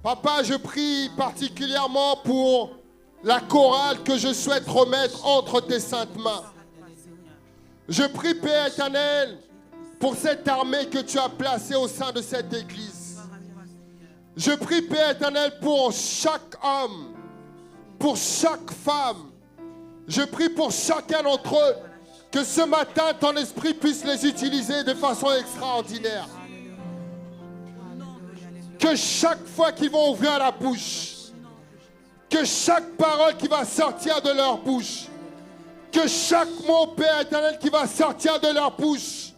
Papa, je prie particulièrement pour la chorale que je souhaite remettre entre tes saintes mains. Je prie, Père éternel, pour cette armée que tu as placée au sein de cette église. Je prie, Père éternel, pour chaque homme, pour chaque femme. Je prie pour chacun d'entre eux, que ce matin, ton esprit puisse les utiliser de façon extraordinaire. Que chaque fois qu'ils vont ouvrir la bouche, que chaque parole qui va sortir de leur bouche, que chaque mot, Père éternel, qui va sortir de leur bouche,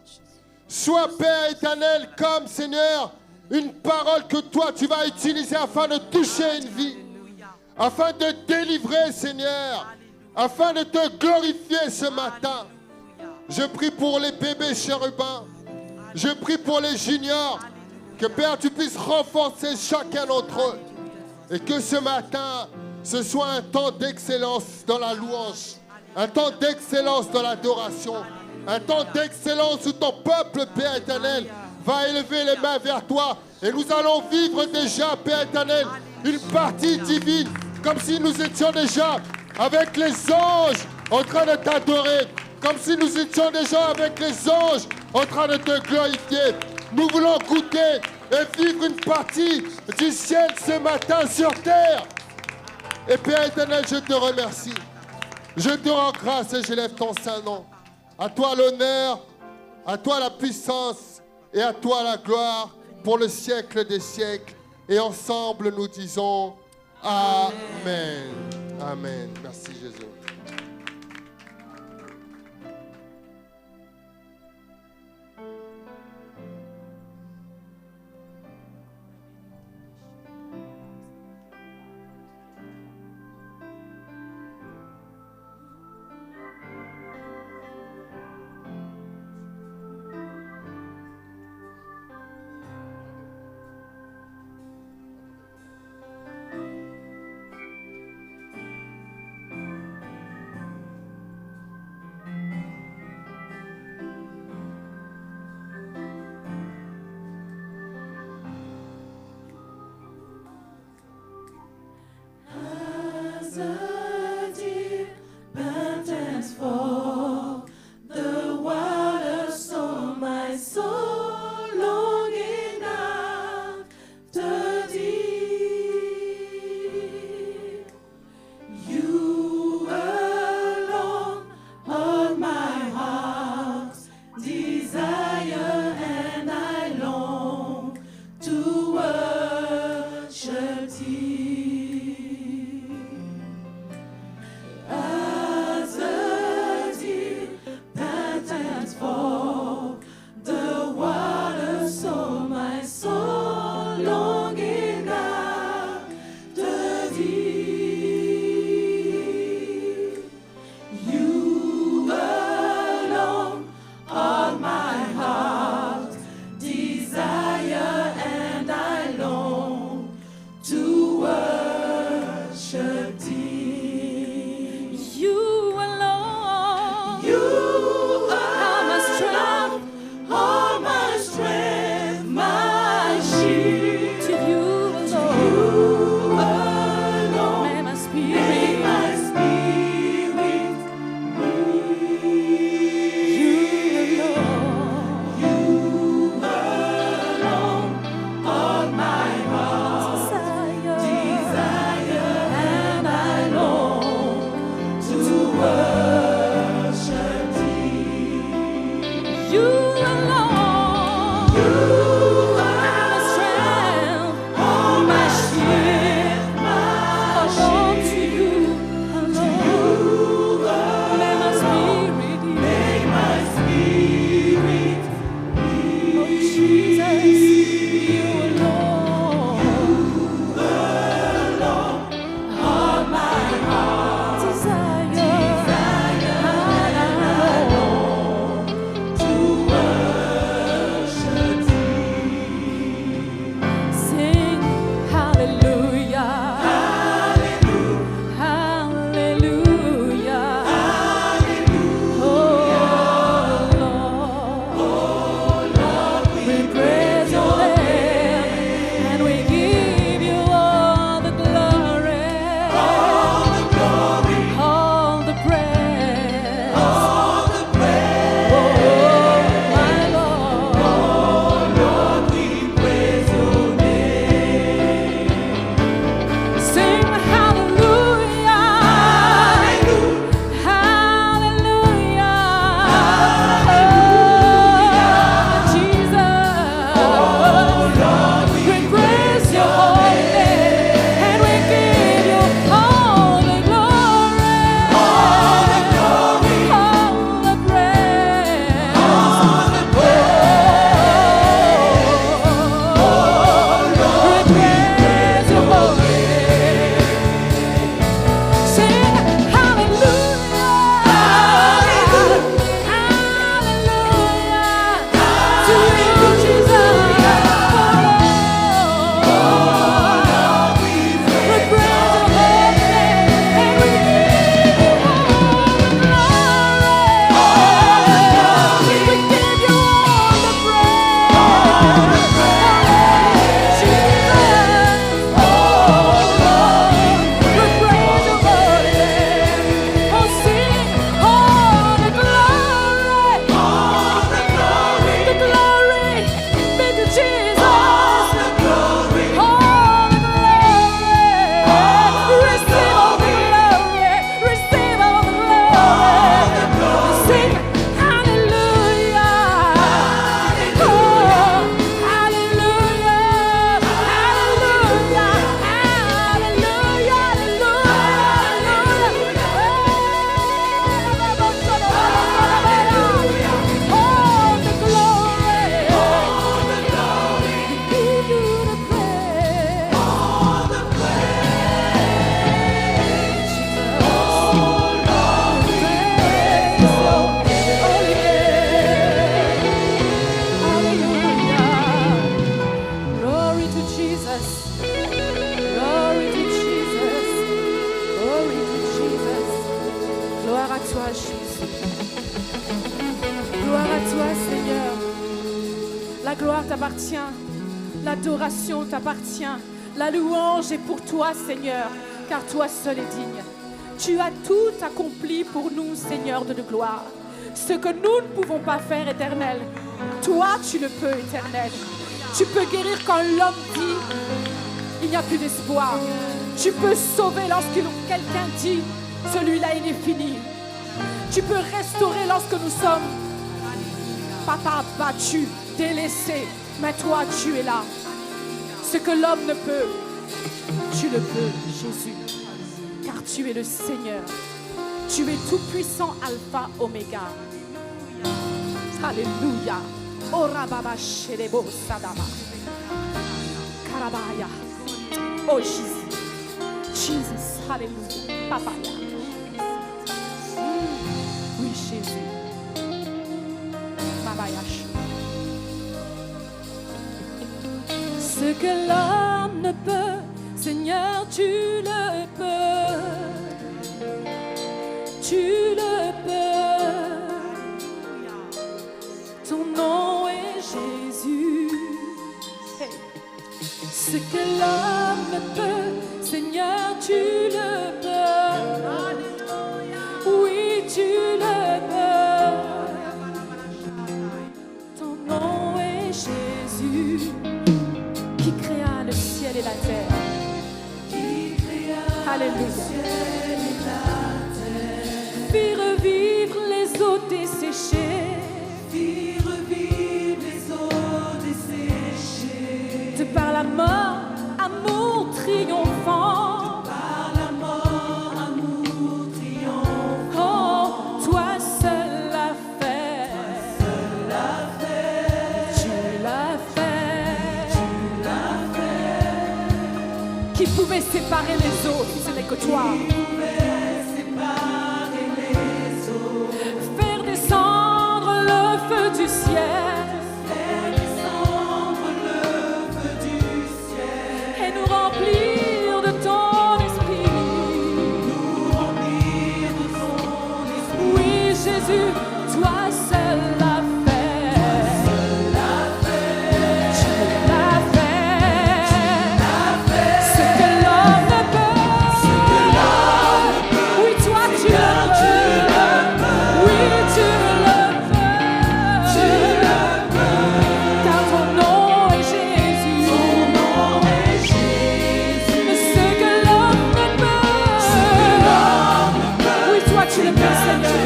soit, Père éternel, comme, Seigneur, une parole que toi, tu vas utiliser afin de toucher une vie, afin de délivrer, Seigneur, afin de te glorifier ce matin. Je prie pour les bébés chérubins. Je prie pour les juniors. Que, Père, tu puisses renforcer chacun d'entre eux. Et que ce matin, ce soit un temps d'excellence dans la louange. Un temps d'excellence dans l'adoration. Un temps d'excellence où ton peuple, Père éternel, va élever les mains vers toi. Et nous allons vivre déjà, Père éternel, une partie divine. Comme si nous étions déjà avec les anges en train de t'adorer. Comme si nous étions déjà avec les anges en train de te glorifier. Nous voulons goûter et vivre une partie du ciel ce matin sur terre. Et Père éternel, je te remercie. Je te rends grâce et j'élève ton saint nom. À toi l'honneur, à toi la puissance et à toi la gloire pour le siècle des siècles. Et ensemble nous disons Amen. Amen. Merci Jésus. à toi, Jésus. Gloire à toi, Seigneur. La gloire t'appartient. L'adoration t'appartient. La louange est pour toi, Seigneur, car toi seul est digne. Tu as tout accompli pour nous, Seigneur de gloire. Ce que nous ne pouvons pas faire, Éternel, toi, tu le peux, Éternel. Tu peux guérir quand l'homme dit il n'y a plus d'espoir. Tu peux sauver lorsque quelqu'un dit celui-là, il est fini. Tu peux restaurer lorsque nous sommes papa battus, délaissés. Mais toi, tu es là. Ce que l'homme ne peut, tu le peux, Jésus. Car tu es le Seigneur. Tu es tout puissant, Alpha, Oméga. Alléluia. Ora baba sherebo sadaba. Karabaya. Oh Jésus. Jesus. Alléluia. Papaya. Oui, Jésus. Mabayash. Ce que l'homme ne peut, Seigneur, tu le peux. Tu le peux. Ton nom est Jésus. Hey. Ce que l'homme ne peut, Seigneur, tu le peux. Oui, tu le peux. Ton nom est Jésus, qui créa le ciel et la terre. Alléluia. Fit revivre les eaux desséchées. Fit revivre les eaux desséchées. De par la mort, amour triomphant. Par la mort, amour triomphant. Oh, toi seul l'as fait. Seul l'a fait. Tu l'as fait. Tu l'as fait. Qui pouvait séparer les eaux si ce n'est que toi? Qui pouvait séparer les eaux. Faire descendre le feu du ciel. Faire descendre le feu du ciel. Et nous remplir de ton esprit. Nous remplir de son esprit. Oui, Jésus, toi seul l'as fait. Seul l'a fait. Tu l'as fait. Ce que l'homme ne peut. Oui, toi tu le peux. Oui, tu le peux. Car ton nom est Jésus. Ton nom est Jésus. Ce que l'homme ne peut. Oui, toi tu le peux, Seigneur.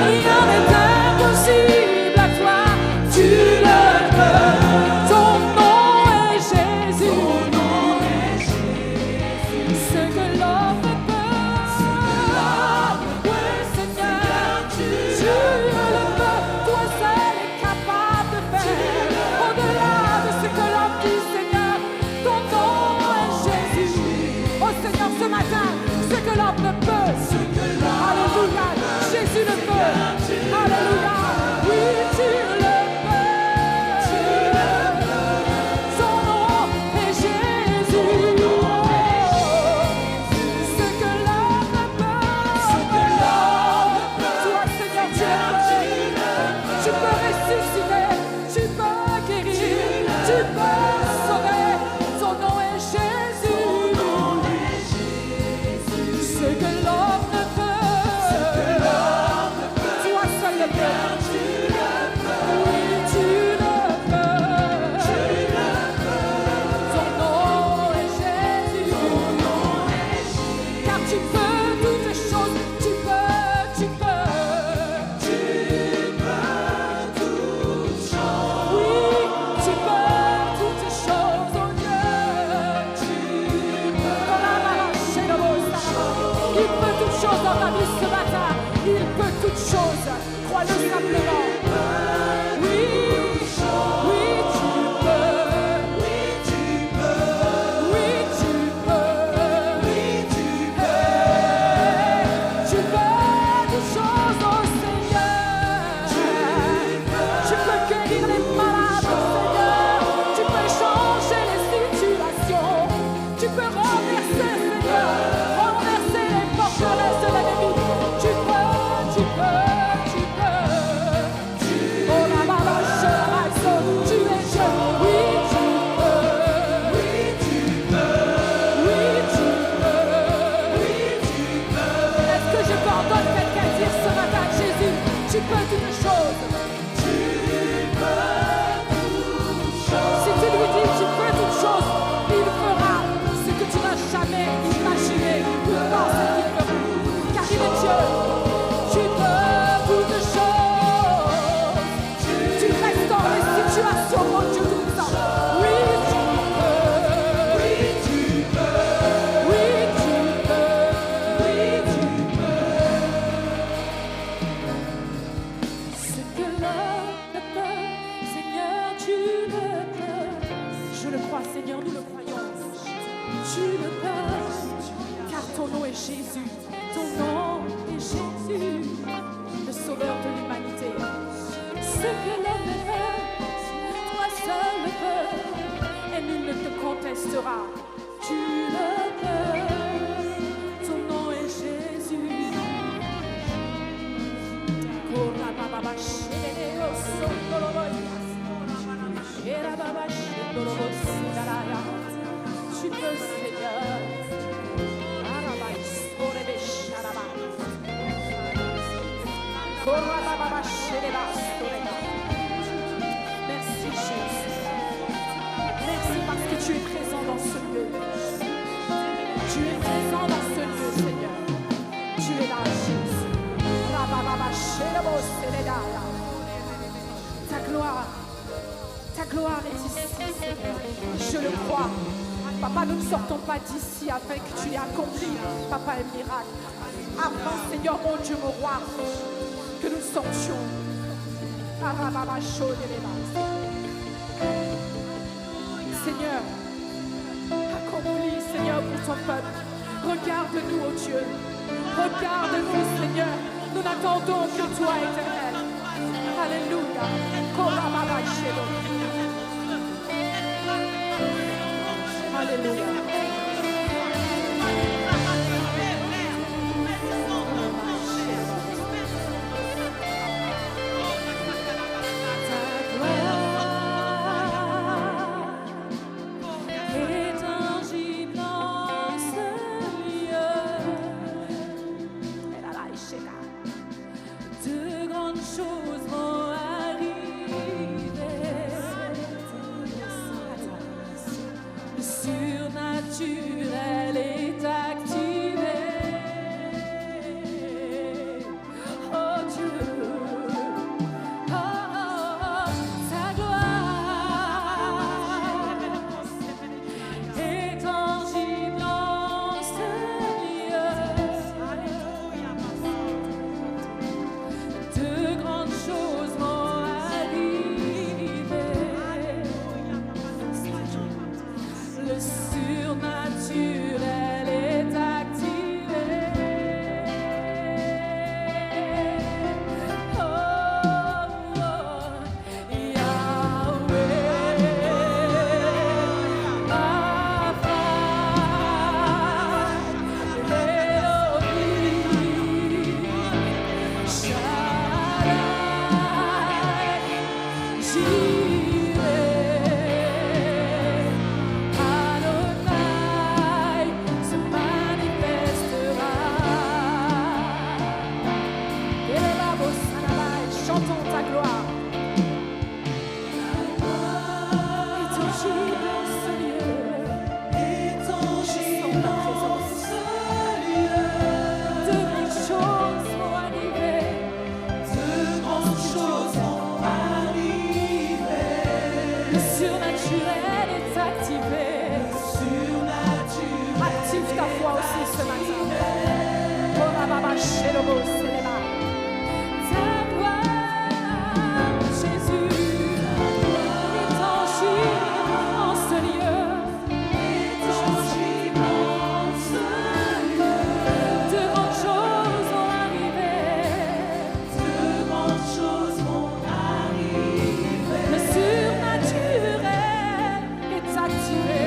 Rien n'est impossible à toi. Tu le peux. Ton nom est Jésus. Ton nom est Jésus. Ce que l'homme ne peut. Oui, Seigneur, tu le peux. Toi seul es capable de faire. Au-delà de ce que l'homme dit, Seigneur, ton nom est Jésus. Oh Seigneur, ce matin, ce que l'homme ne peut. Alléluia, Jésus le peut. Alléluia, oui, tu le peux. Son nom est Jésus. Ce que l'homme ne peut. Toi, Seigneur, tu le peux. Tu peux ressusciter, tu peux guérir, tu peux sauver. Son nom est Jésus. Ce que l'homme ne peut. Toi seul le peux. Oui, tu le peux. Ton nom est Jésus. Car tu peux toutes choses. Tu peux, tu peux. Oui, tu peux toutes choses, oh Dieu. Il peut toutes choses dans ta vie ce matin. Il peut toutes choses. Crois-le simplement. Oui, oui, tu peux. Oui, tu peux. Oui, tu peux. Tu peux toutes choses, oh Seigneur. Tu peux guérir les malades, oh Seigneur. Tu peux changer les situations. Tu peux renverser, Seigneur. Renverser les forteresses de l'ennemi. Tu peux, Tu peux, Seigneur. Merci Jésus. Merci parce que tu es présent dans ce lieu. Tu es présent dans ce lieu, Seigneur. Tu es là, Jésus. Ta gloire est ici, Seigneur. Je le crois. Papa, nous ne sortons pas d'ici afin que tu aies accompli, Papa, un miracle. Afin, Seigneur, mon Dieu, mon roi, que nous sortions. Seigneur, accomplis, Seigneur, pour ton peuple. Regarde-nous, oh Dieu. Regarde-nous, Seigneur. Nous n'attendons que toi, éternel. Alléluia. Alléluia. Surnaturel est activé. Oh Dieu, oh, ta gloire est tangible en ce lieu. De grandes choses vont arriver. Le surnaturel est activé. Oh, Yahweh, Rapha, Elohim, Shaddai, Jireh, Adonai se manifestera. Chantons ta gloire. Étangible en ce lieu. Étangible en ce lieu. De grandes choses vont arriver. De grandes choses vont arriver. Le surnaturel est activé. Active ta foi aussi ce matin. Oh, Baba, Shelobo, Selema. Ta gloire, Jésus, étangible en ce lieu. Étangible en ce lieu. De grandes choses vont arriver. De grandes choses vont arriver. Le surnaturel est activé.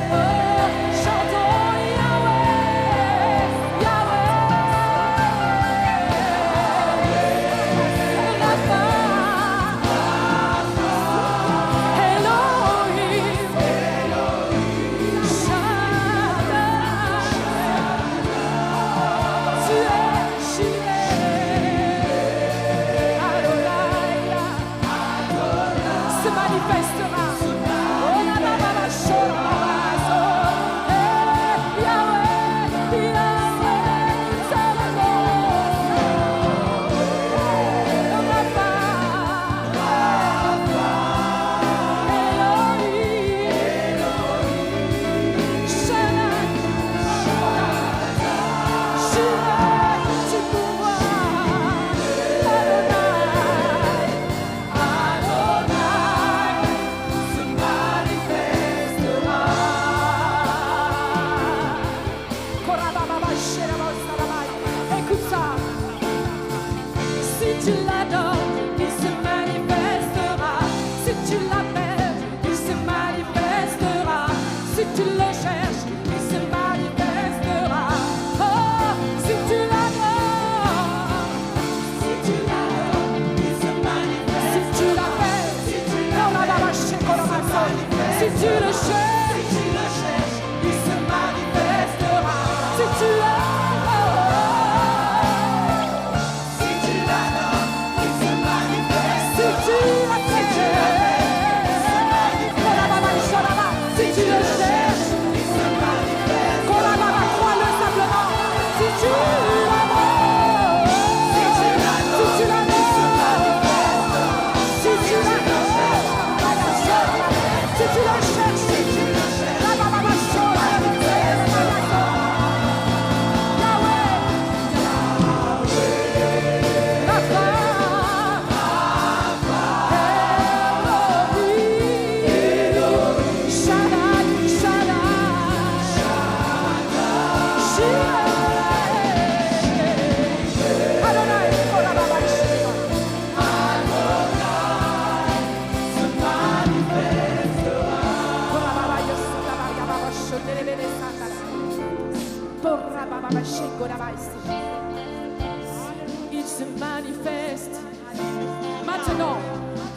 Oh, chantons Yahweh. Si tu il se manifeste. Maintenant,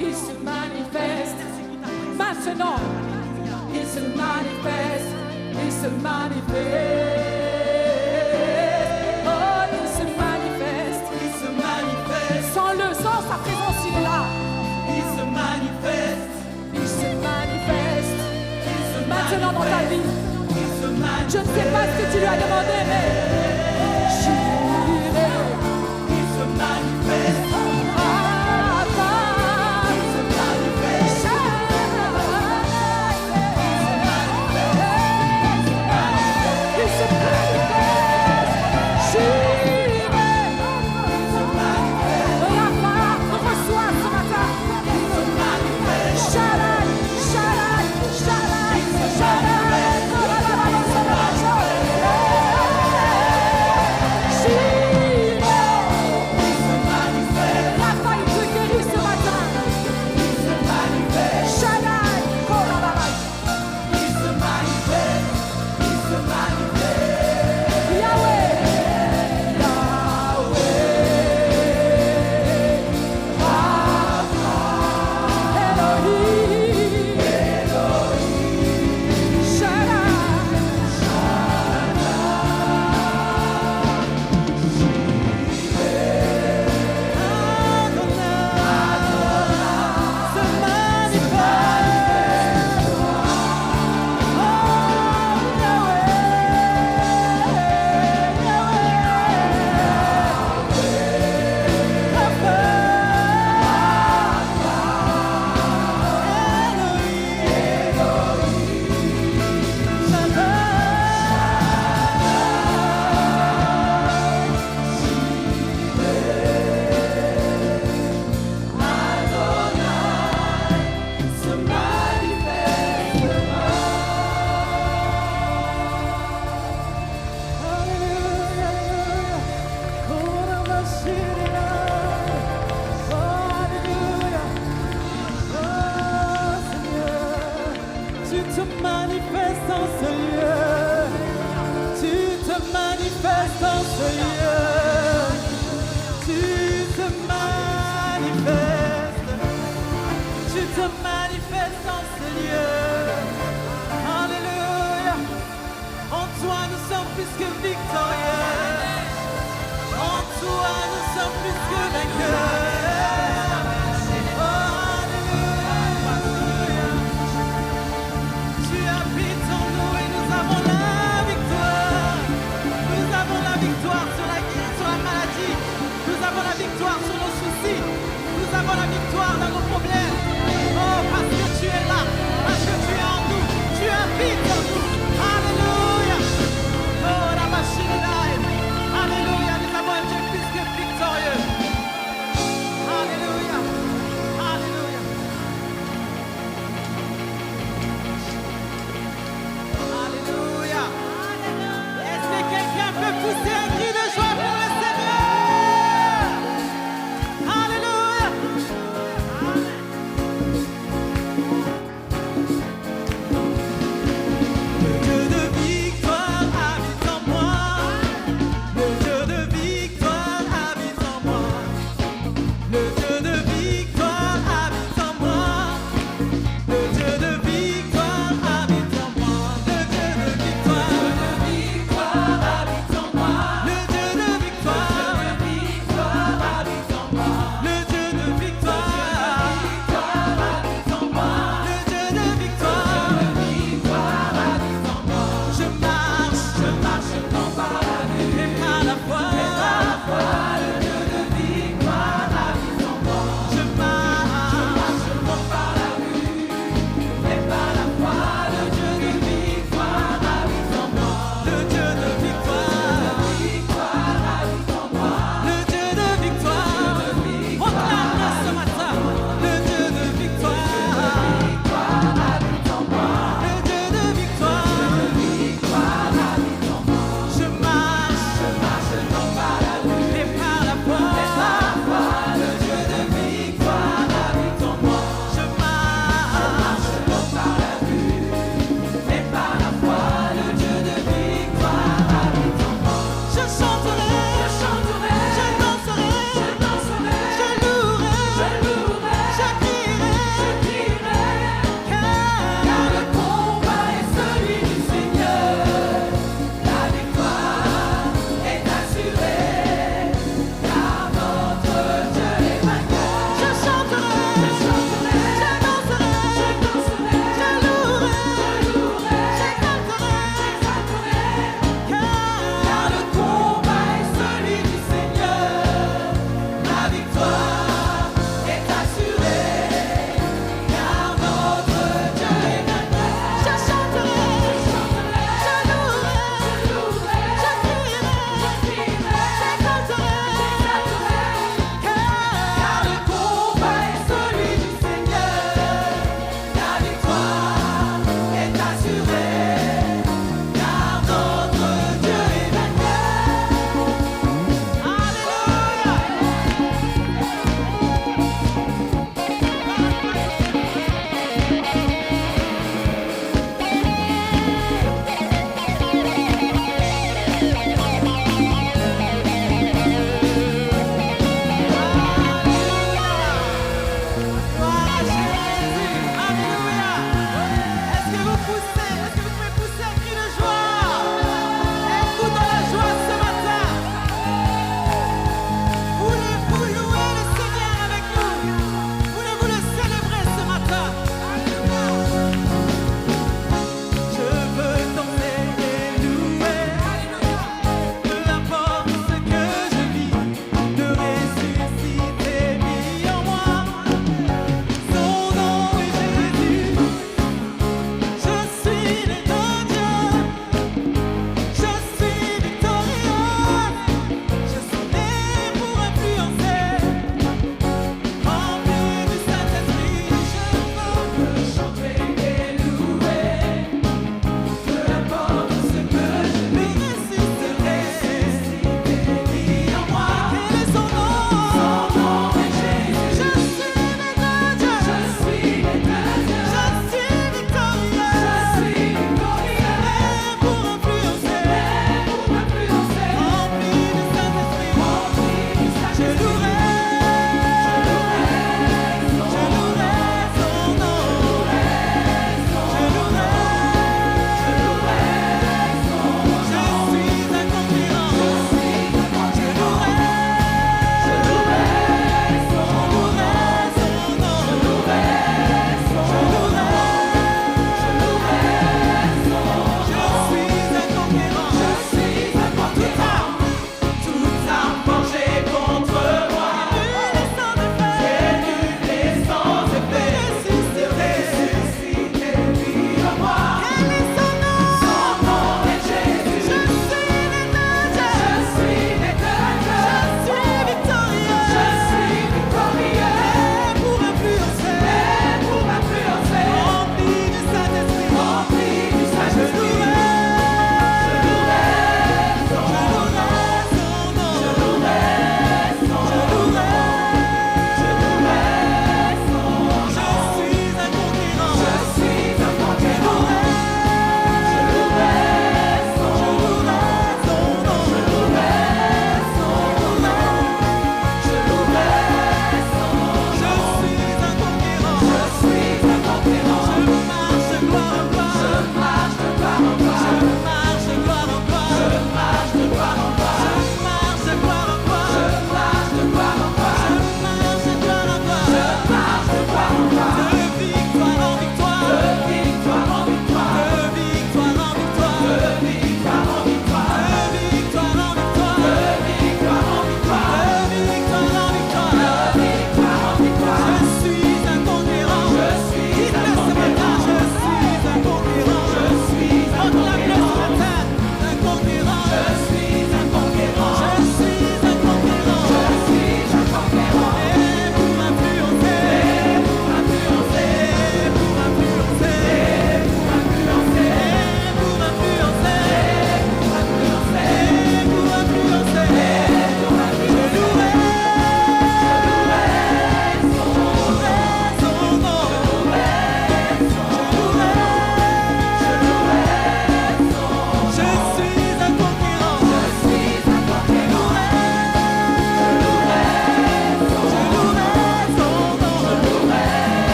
il se manifeste. Maintenant, il se manifeste. Il se manifeste. Oh, il se manifeste. Il se manifeste. Sans sa présence, il est là. Il se manifeste. Il se manifeste. Il se Maintenant dans ta vie. Il se manifeste. Je ne sais pas ce que tu lui as demandé, mais j'irai. Il se manifeste. Victoire sur la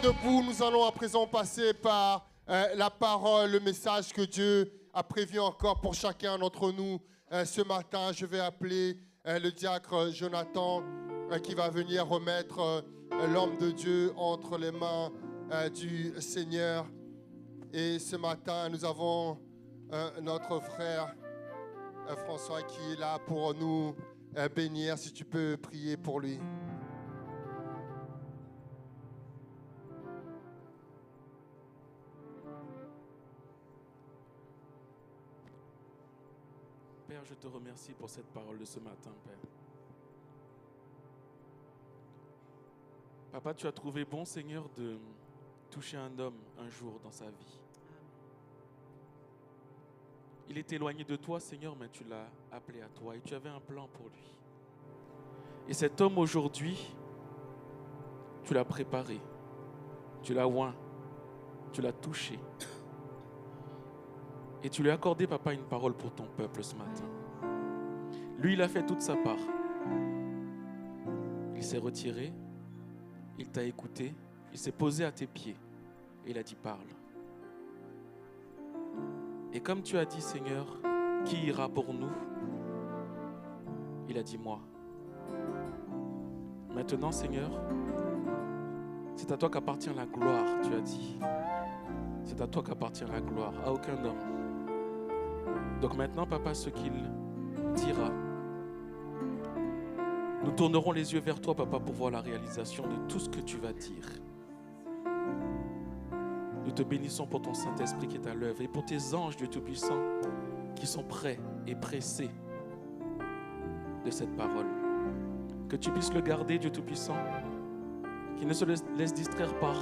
debout, nous allons à présent passer par la parole, le message que Dieu a prévu encore pour chacun d'entre nous. Ce matin, je vais appeler le diacre Jonathan qui va venir remettre l'homme de Dieu entre les mains du Seigneur. Et ce matin, nous avons notre frère François qui est là pour nous bénir. Si tu peux prier pour lui. Père, je te remercie pour cette parole de ce matin, Père. Papa, tu as trouvé bon, Seigneur, de toucher un homme un jour dans sa vie. Il est éloigné de toi, Seigneur, mais tu l'as appelé à toi et tu avais un plan pour lui. Et cet homme aujourd'hui, tu l'as préparé, tu l'as oint, tu l'as touché. Et tu lui as accordé, Papa, une parole pour ton peuple ce matin. Lui, il a fait toute sa part. Il s'est retiré, il t'a écouté, il s'est posé à tes pieds et il a dit parle. Et comme tu as dit Seigneur, qui ira pour nous? Il a dit moi. Maintenant Seigneur, c'est à toi qu'appartient la gloire, tu as dit. C'est à toi qu'appartient la gloire, à aucun homme. Donc maintenant, Papa, ce qu'il dira, nous tournerons les yeux vers toi, Papa, pour voir la réalisation de tout ce que tu vas dire. Nous te bénissons pour ton Saint-Esprit qui est à l'œuvre et pour tes anges, Dieu Tout-Puissant, qui sont prêts et pressés de cette parole. Que tu puisses le garder, Dieu Tout-Puissant, qu'il ne se laisse distraire par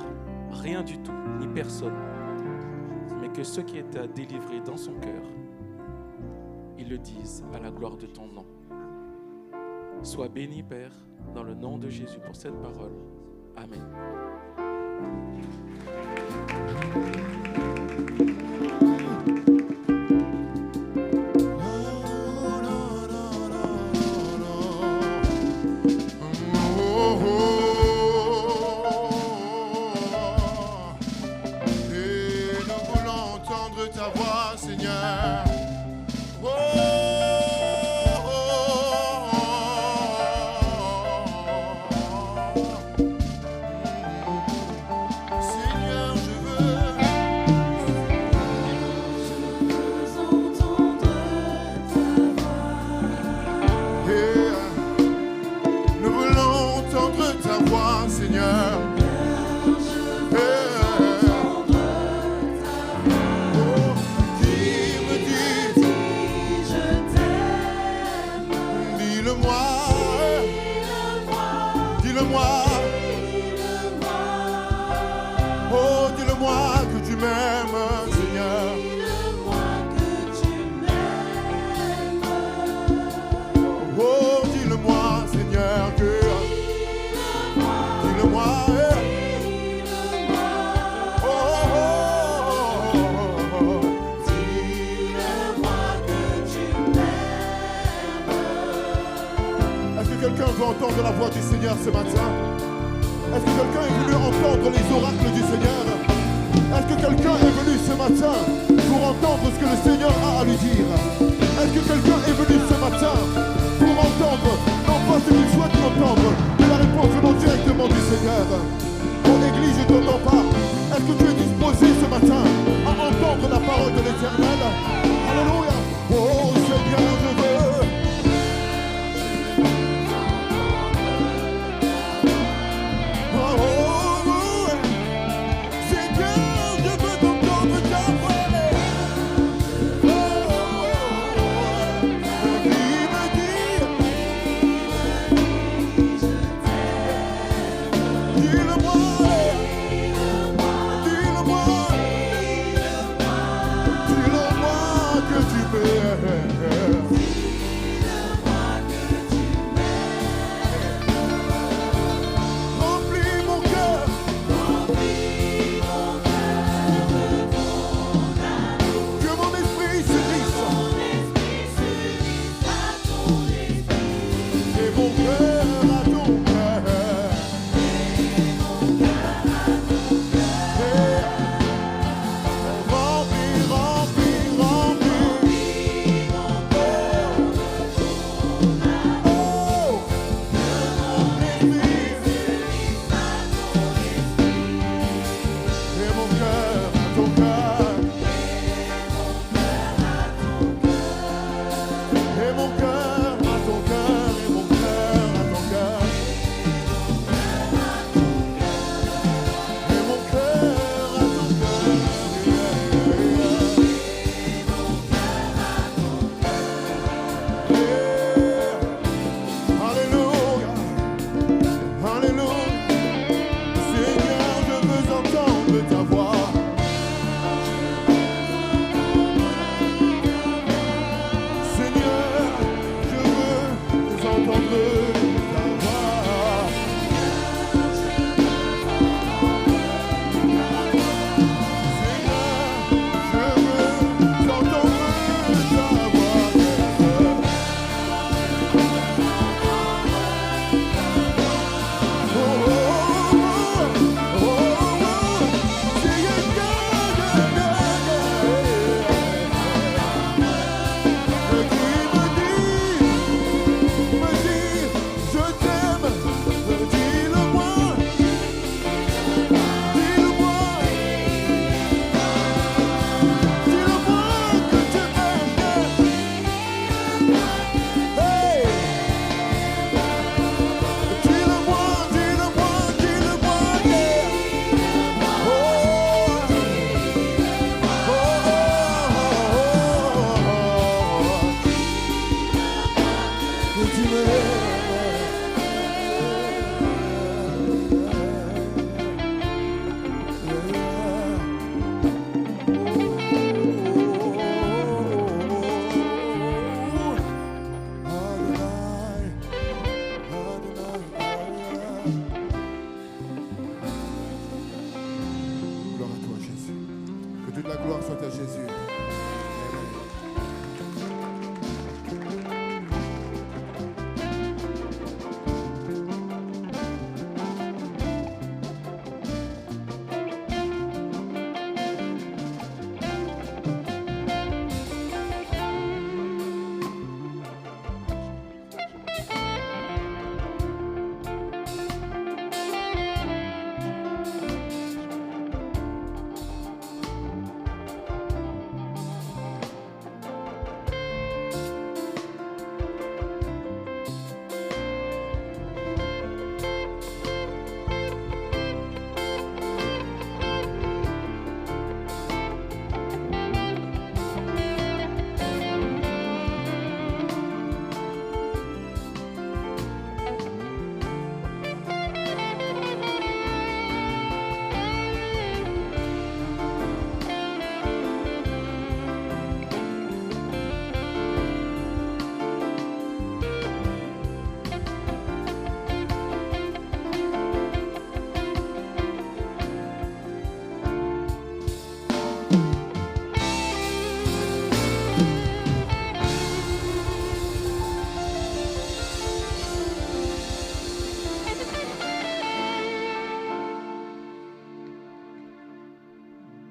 rien du tout, ni personne, mais que ce qui est à délivrer dans son cœur, ils le disent à la gloire de ton nom. Sois béni, Père, dans le nom de Jésus pour cette parole. Amen. Et nous voulons entendre ta voix, Seigneur. Seigneur, je veux entendre ta voix. et nous voulons entendre ta voix, Seigneur. Oh, dis-le-moi que tu m'aimes, Seigneur. Oh, dis-le-moi, Seigneur, que dis-le-moi. Oh, oh, oh, oh. Est-ce que quelqu'un veut entendre la voix du Seigneur ce matin? Est-ce que quelqu'un est venu entendre les oracles du Seigneur? Est-ce que quelqu'un est venu ce matin pour entendre ce que le Seigneur a à lui dire? Est-ce que quelqu'un est venu ce matin pour entendre, non pas ce qu'il souhaite entendre, mais la réponse venant directement du Seigneur? Oh Église, je t'entends pas. Est-ce que tu es disposé ce matin à entendre la parole de l'Éternel? Alléluia. Oh Seigneur, je veux.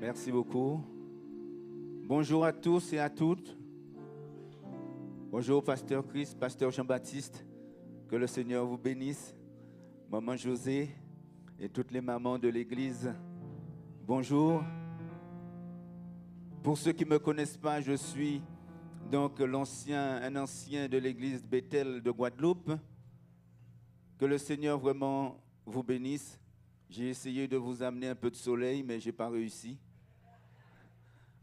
Merci beaucoup. Bonjour à tous et à toutes. Bonjour, Pasteur Chris, Pasteur Jean-Baptiste. Que le Seigneur vous bénisse. Maman José et toutes les mamans de l'église. Bonjour. Pour ceux qui ne me connaissent pas, je suis donc un ancien de l'église Bethel de Guadeloupe. Que le Seigneur vraiment vous bénisse. J'ai essayé de vous amener un peu de soleil, mais je n'ai pas réussi.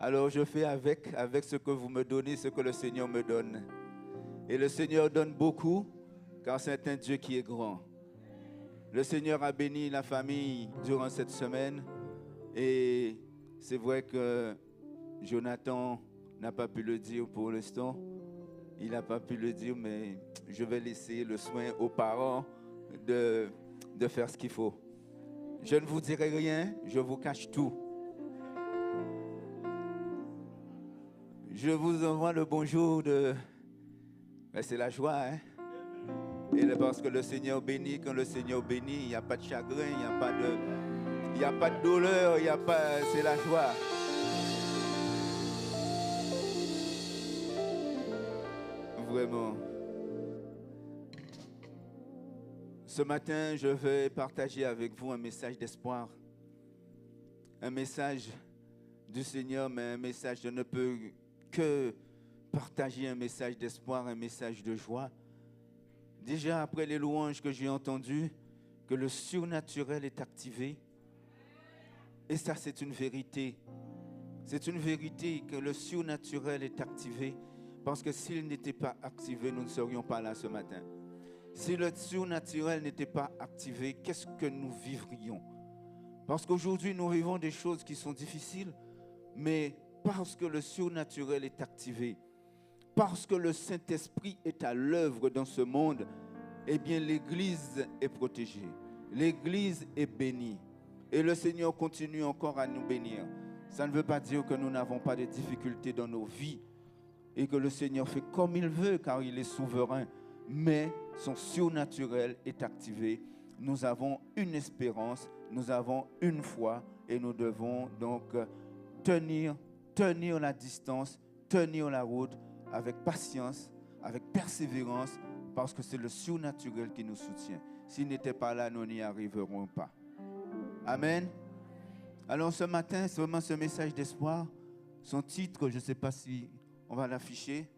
Alors je fais avec ce que vous me donnez, ce que le Seigneur me donne. Et le Seigneur donne beaucoup, car c'est un Dieu qui est grand. Le Seigneur a béni la famille durant cette semaine. Et c'est vrai que Jonathan n'a pas pu le dire pour l'instant. Il n'a pas pu le dire, mais je vais laisser le soin aux parents de faire ce qu'il faut. Je ne vous dirai rien, je vous cache tout. Je vous envoie le bonjour de... Ben, c'est la joie, hein? Et parce que le Seigneur bénit, quand le Seigneur bénit, il n'y a pas de chagrin, il n'y a pas de douleur, c'est la joie. Vraiment. Ce matin, je vais partager avec vous un message d'espoir. Un message du Seigneur, mais un message, je ne peux que partager un message d'espoir, un message de joie. Déjà, après les louanges que j'ai entendues, que le surnaturel est activé. Et ça, c'est une vérité. C'est une vérité que le surnaturel est activé. Parce que s'il n'était pas activé, nous ne serions pas là ce matin. Si le surnaturel n'était pas activé, qu'est-ce que nous vivrions? Parce qu'aujourd'hui, nous vivons des choses qui sont difficiles, mais parce que le surnaturel est activé, parce que le Saint-Esprit est à l'œuvre dans ce monde, eh bien l'Église est protégée. L'Église est bénie. Et le Seigneur continue encore à nous bénir. Ça ne veut pas dire que nous n'avons pas de difficultés dans nos vies et que le Seigneur fait comme il veut car il est souverain. Mais son surnaturel est activé. Nous avons une espérance, nous avons une foi et nous devons donc tenir la distance, tenir la route avec patience, avec persévérance, parce que c'est le surnaturel qui nous soutient. S'il n'était pas là, nous n'y arriverons pas. Amen. Alors ce matin, c'est vraiment ce message d'espoir. Son titre, je ne sais pas si on va l'afficher.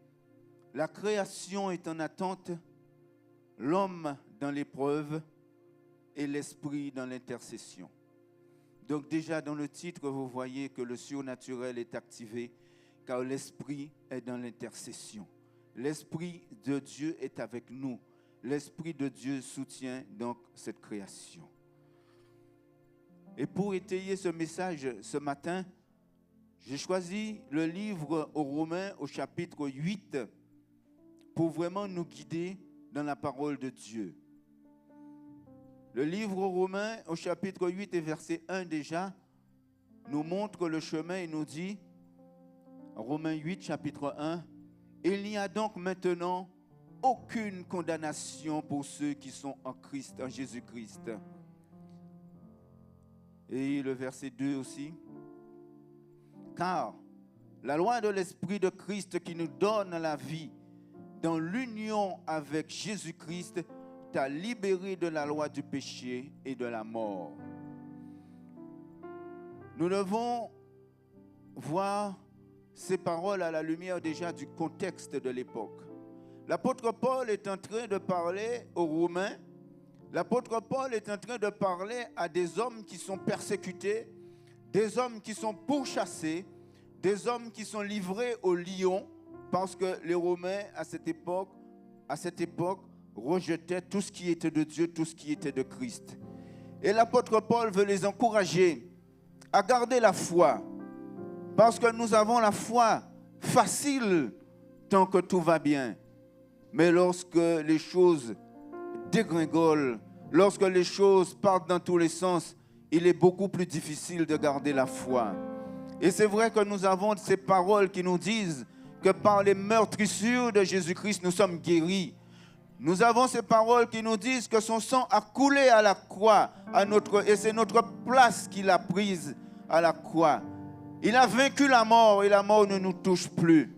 La création est en attente, l'homme dans l'épreuve et l'esprit dans l'intercession. Donc déjà dans le titre, vous voyez que le surnaturel est activé car l'esprit est dans l'intercession. L'esprit de Dieu est avec nous. L'esprit de Dieu soutient donc cette création. Et pour étayer ce message ce matin, j'ai choisi le livre aux Romains au chapitre 8 pour vraiment nous guider dans la parole de Dieu. Le livre aux Romains au chapitre 8 et verset 1 déjà nous montre le chemin et nous dit, Romains 8 chapitre 1, « Il n'y a donc maintenant aucune condamnation pour ceux qui sont en Christ, en Jésus-Christ. » Et le verset 2 aussi. « Car la loi de l'Esprit de Christ qui nous donne la vie dans l'union avec Jésus-Christ t'a libéré de la loi du péché et de la mort. » Nous devons voir ces paroles à la lumière déjà du contexte de l'époque. L'apôtre Paul est en train de parler aux Romains. L'apôtre Paul est en train de parler à des hommes qui sont persécutés, des hommes qui sont pourchassés, des hommes qui sont livrés aux lions, parce que les Romains, à cette époque, rejetaient tout ce qui était de Dieu, tout ce qui était de Christ. Et l'apôtre Paul veut les encourager à garder la foi, parce que nous avons la foi facile tant que tout va bien. Mais lorsque les choses dégringolent, lorsque les choses partent dans tous les sens, il est beaucoup plus difficile de garder la foi. Et c'est vrai que nous avons ces paroles qui nous disent que par les meurtrissures de Jésus-Christ, nous sommes guéris. Nous avons ces paroles qui nous disent que son sang a coulé à la croix, et c'est notre place qu'il a prise à la croix. Il a vaincu la mort et la mort ne nous touche plus.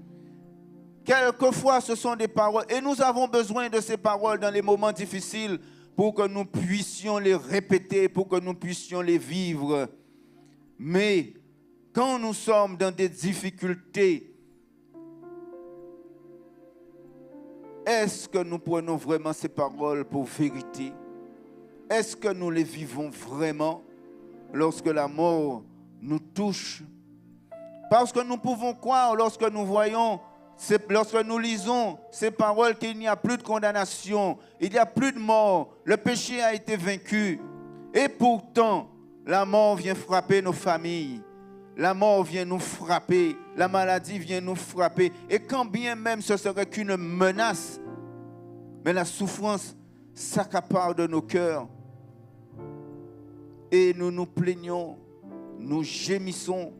Quelquefois, ce sont des paroles et nous avons besoin de ces paroles dans les moments difficiles pour que nous puissions les répéter, pour que nous puissions les vivre. Mais quand nous sommes dans des difficultés, est-ce que nous prenons vraiment ces paroles pour vérité? Est-ce que nous les vivons vraiment lorsque la mort nous touche? Parce que nous pouvons croire lorsque nous voyons, lorsque nous lisons ces paroles qu'il n'y a plus de condamnation, il n'y a plus de mort, le péché a été vaincu. Et pourtant, la mort vient frapper nos familles. La mort vient nous frapper, la maladie vient nous frapper. Et quand bien même ce serait qu'une menace, mais la souffrance s'accapare de nos cœurs. Et nous nous plaignons, nous gémissons,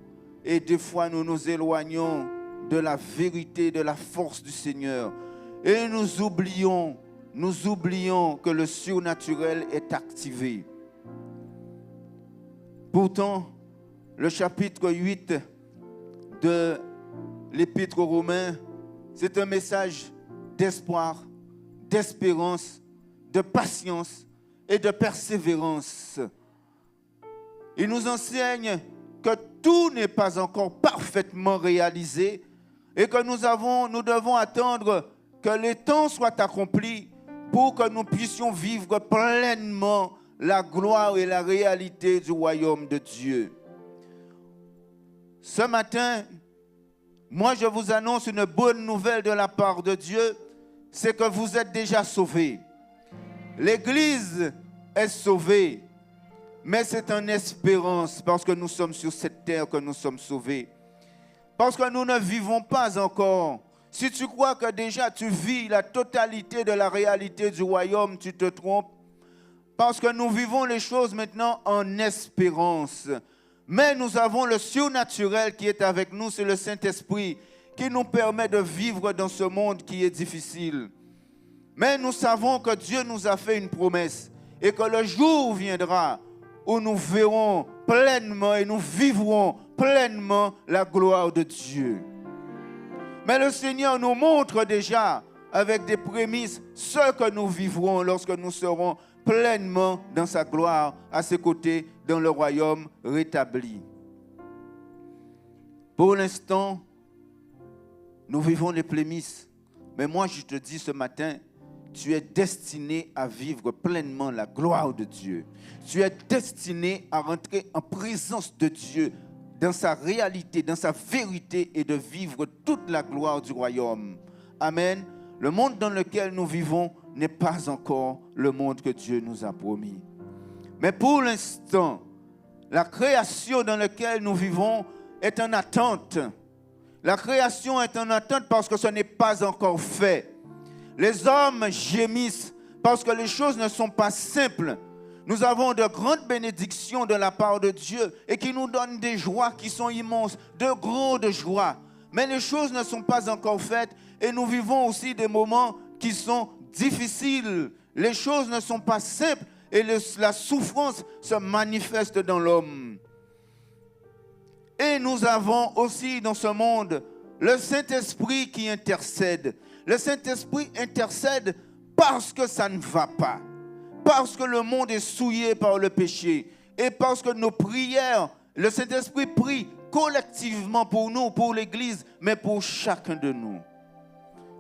et des fois nous nous éloignons de la vérité, de la force du Seigneur. Et nous oublions que le surnaturel est activé. Pourtant, le chapitre 8 de l'Épître aux Romains, c'est un message d'espoir, d'espérance, de patience et de persévérance. Il nous enseigne que tout n'est pas encore parfaitement réalisé et que nous devons attendre que les temps soient accomplis pour que nous puissions vivre pleinement la gloire et la réalité du royaume de Dieu. Ce matin, moi je vous annonce une bonne nouvelle de la part de Dieu, c'est que vous êtes déjà sauvés. L'Église est sauvée, mais c'est en espérance parce que nous sommes sur cette terre que nous sommes sauvés. Parce que nous ne vivons pas encore. Si tu crois que déjà tu vis la totalité de la réalité du royaume, tu te trompes. Parce que nous vivons les choses maintenant en espérance. Mais nous avons le surnaturel qui est avec nous, c'est le Saint-Esprit qui nous permet de vivre dans ce monde qui est difficile. Mais nous savons que Dieu nous a fait une promesse et que le jour viendra où nous verrons pleinement et nous vivrons pleinement la gloire de Dieu. Mais le Seigneur nous montre déjà avec des prémices ce que nous vivrons lorsque nous serons pleinement dans sa gloire, à ses côtés, dans le royaume rétabli. Pour l'instant, nous vivons les prémices. Mais moi, je te dis ce matin, tu es destiné à vivre pleinement la gloire de Dieu. Tu es destiné à rentrer en présence de Dieu, dans sa réalité, dans sa vérité, et de vivre toute la gloire du royaume. Amen. Le monde dans lequel nous vivons n'est pas encore le monde que Dieu nous a promis. Mais pour l'instant, la création dans laquelle nous vivons est en attente. La création est en attente parce que ce n'est pas encore fait. Les hommes gémissent parce que les choses ne sont pas simples. Nous avons de grandes bénédictions de la part de Dieu et qui nous donnent des joies qui sont immenses, de grandes joies. Mais les choses ne sont pas encore faites et nous vivons aussi des moments qui sont difficiles. Les choses ne sont pas simples et la souffrance se manifeste dans l'homme. Et nous avons aussi dans ce monde le Saint-Esprit qui intercède. Le Saint-Esprit intercède parce que ça ne va pas. Parce que le monde est souillé par le péché. Et parce que nos prières, le Saint-Esprit prie collectivement pour nous, pour l'Église, mais pour chacun de nous.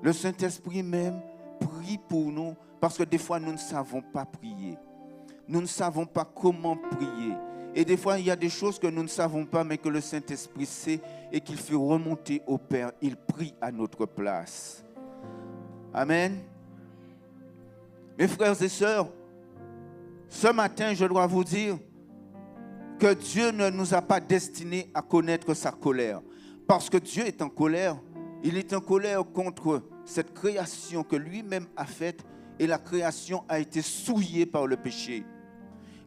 Le Saint-Esprit même prie pour nous parce que des fois nous ne savons pas prier. Nous ne savons pas comment prier. Et des fois il y a des choses que nous ne savons pas mais que le Saint-Esprit sait et qu'il fait remonter au Père. Il prie à notre place. Amen. Mes frères et sœurs, ce matin je dois vous dire que Dieu ne nous a pas destinés à connaître sa colère. Parce que Dieu est en colère. Il est en colère contre cette création que lui-même a faite et la création a été souillée par le péché.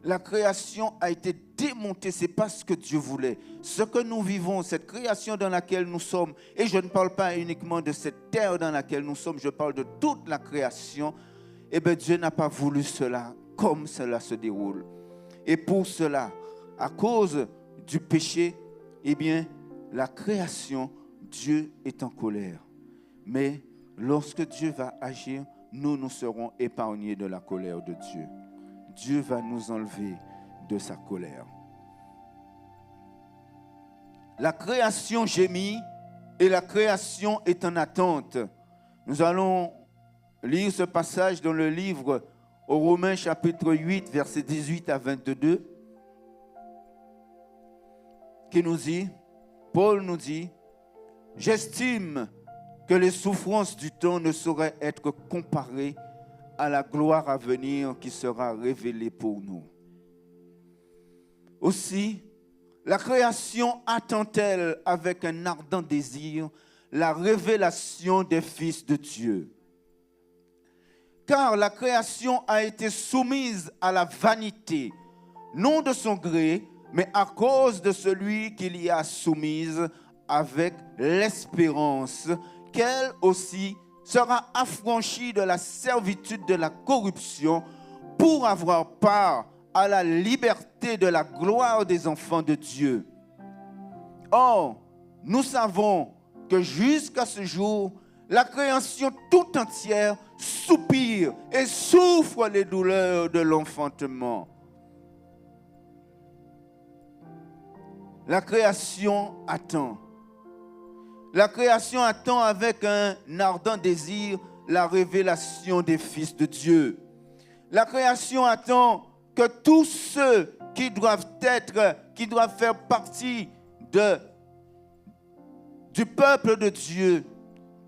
La création a été démontée, ce n'est pas ce que Dieu voulait. Ce que nous vivons, cette création dans laquelle nous sommes, et je ne parle pas uniquement de cette terre dans laquelle nous sommes, je parle de toute la création, eh bien Dieu n'a pas voulu cela comme cela se déroule. Et pour cela, à cause du péché, eh bien, la création, Dieu est en colère. Mais lorsque Dieu va agir, nous serons épargnés de la colère de Dieu. Dieu va nous enlever de sa colère. La création gémit et la création est en attente. Nous allons lire ce passage dans le livre aux Romains chapitre 8, versets 18 à 22, qui nous dit, Paul nous dit, « J'estime que les souffrances du temps ne sauraient être comparées à la gloire à venir qui sera révélée pour nous. Aussi, la création attend-elle avec un ardent désir la révélation des fils de Dieu. Car la création a été soumise à la vanité, non de son gré, mais à cause de celui qui l'y a soumise, avec l'espérance qu'elle aussi sera affranchie de la servitude de la corruption pour avoir part à la liberté de la gloire des enfants de Dieu. Or, nous savons que jusqu'à ce jour, la création tout entière soupire et souffre les douleurs de l'enfantement. La création attend. La création attend avec un ardent désir la révélation des fils de Dieu. La création attend que tous ceux qui doivent faire partie du peuple de Dieu,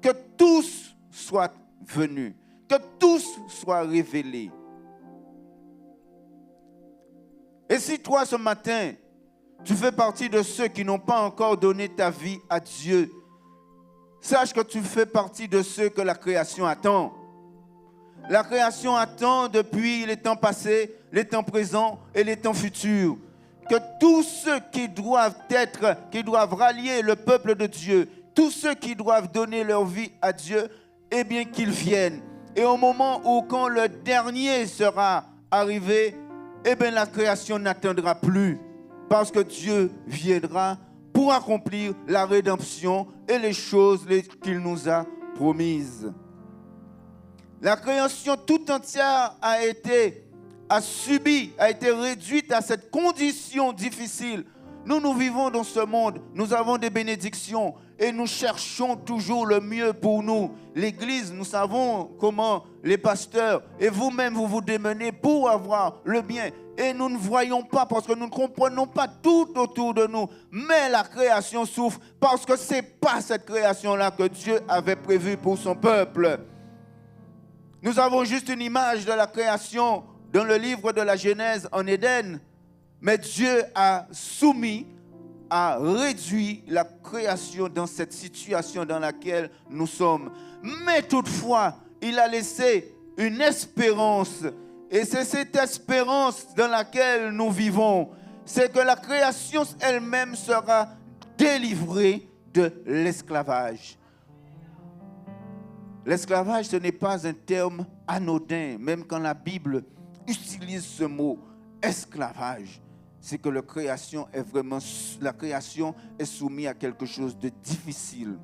que tous soient venus, que tous soient révélés. Et si toi, ce matin, tu fais partie de ceux qui n'ont pas encore donné ta vie à Dieu, sache que tu fais partie de ceux que la création attend. La création attend depuis les temps passés, les temps présents et les temps futurs. Que tous ceux qui doivent rallier le peuple de Dieu, tous ceux qui doivent donner leur vie à Dieu, eh bien qu'ils viennent. Et au moment où quand le dernier sera arrivé, eh bien la création n'attendra plus. Parce que Dieu viendra pour accomplir la rédemption et les choses qu'il nous a promises. La création tout entière a été réduite à cette condition difficile. Nous vivons dans ce monde, nous avons des bénédictions et nous cherchons toujours le mieux pour nous. L'Église, nous savons comment les pasteurs et vous-même vous vous démenez pour avoir le bien. Et nous ne voyons pas parce que nous ne comprenons pas tout autour de nous. Mais la création souffre parce que ce n'est pas cette création-là que Dieu avait prévue pour son peuple. Nous avons juste une image de la création dans le livre de la Genèse en Éden. Mais Dieu a réduit la création dans cette situation dans laquelle nous sommes. Mais toutefois, il a laissé une espérance. Et c'est cette espérance dans laquelle nous vivons. C'est que la création elle-même sera délivrée de l'esclavage. L'esclavage, ce n'est pas un terme anodin, même quand la Bible utilise ce mot esclavage. C'est que la création est soumise à quelque chose de difficile,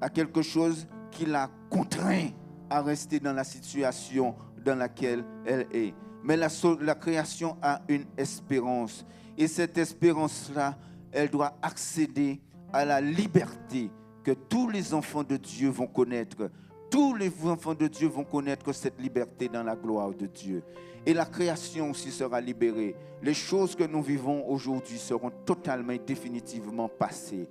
à quelque chose qui la contraint à rester dans la situation dans laquelle elle est. Mais la création a une espérance. Et cette espérance-là, elle doit accéder à la liberté que tous les enfants de Dieu vont connaître. Tous les enfants de Dieu vont connaître cette liberté dans la gloire de Dieu. Et la création aussi sera libérée. Les choses que nous vivons aujourd'hui seront totalement et définitivement passées.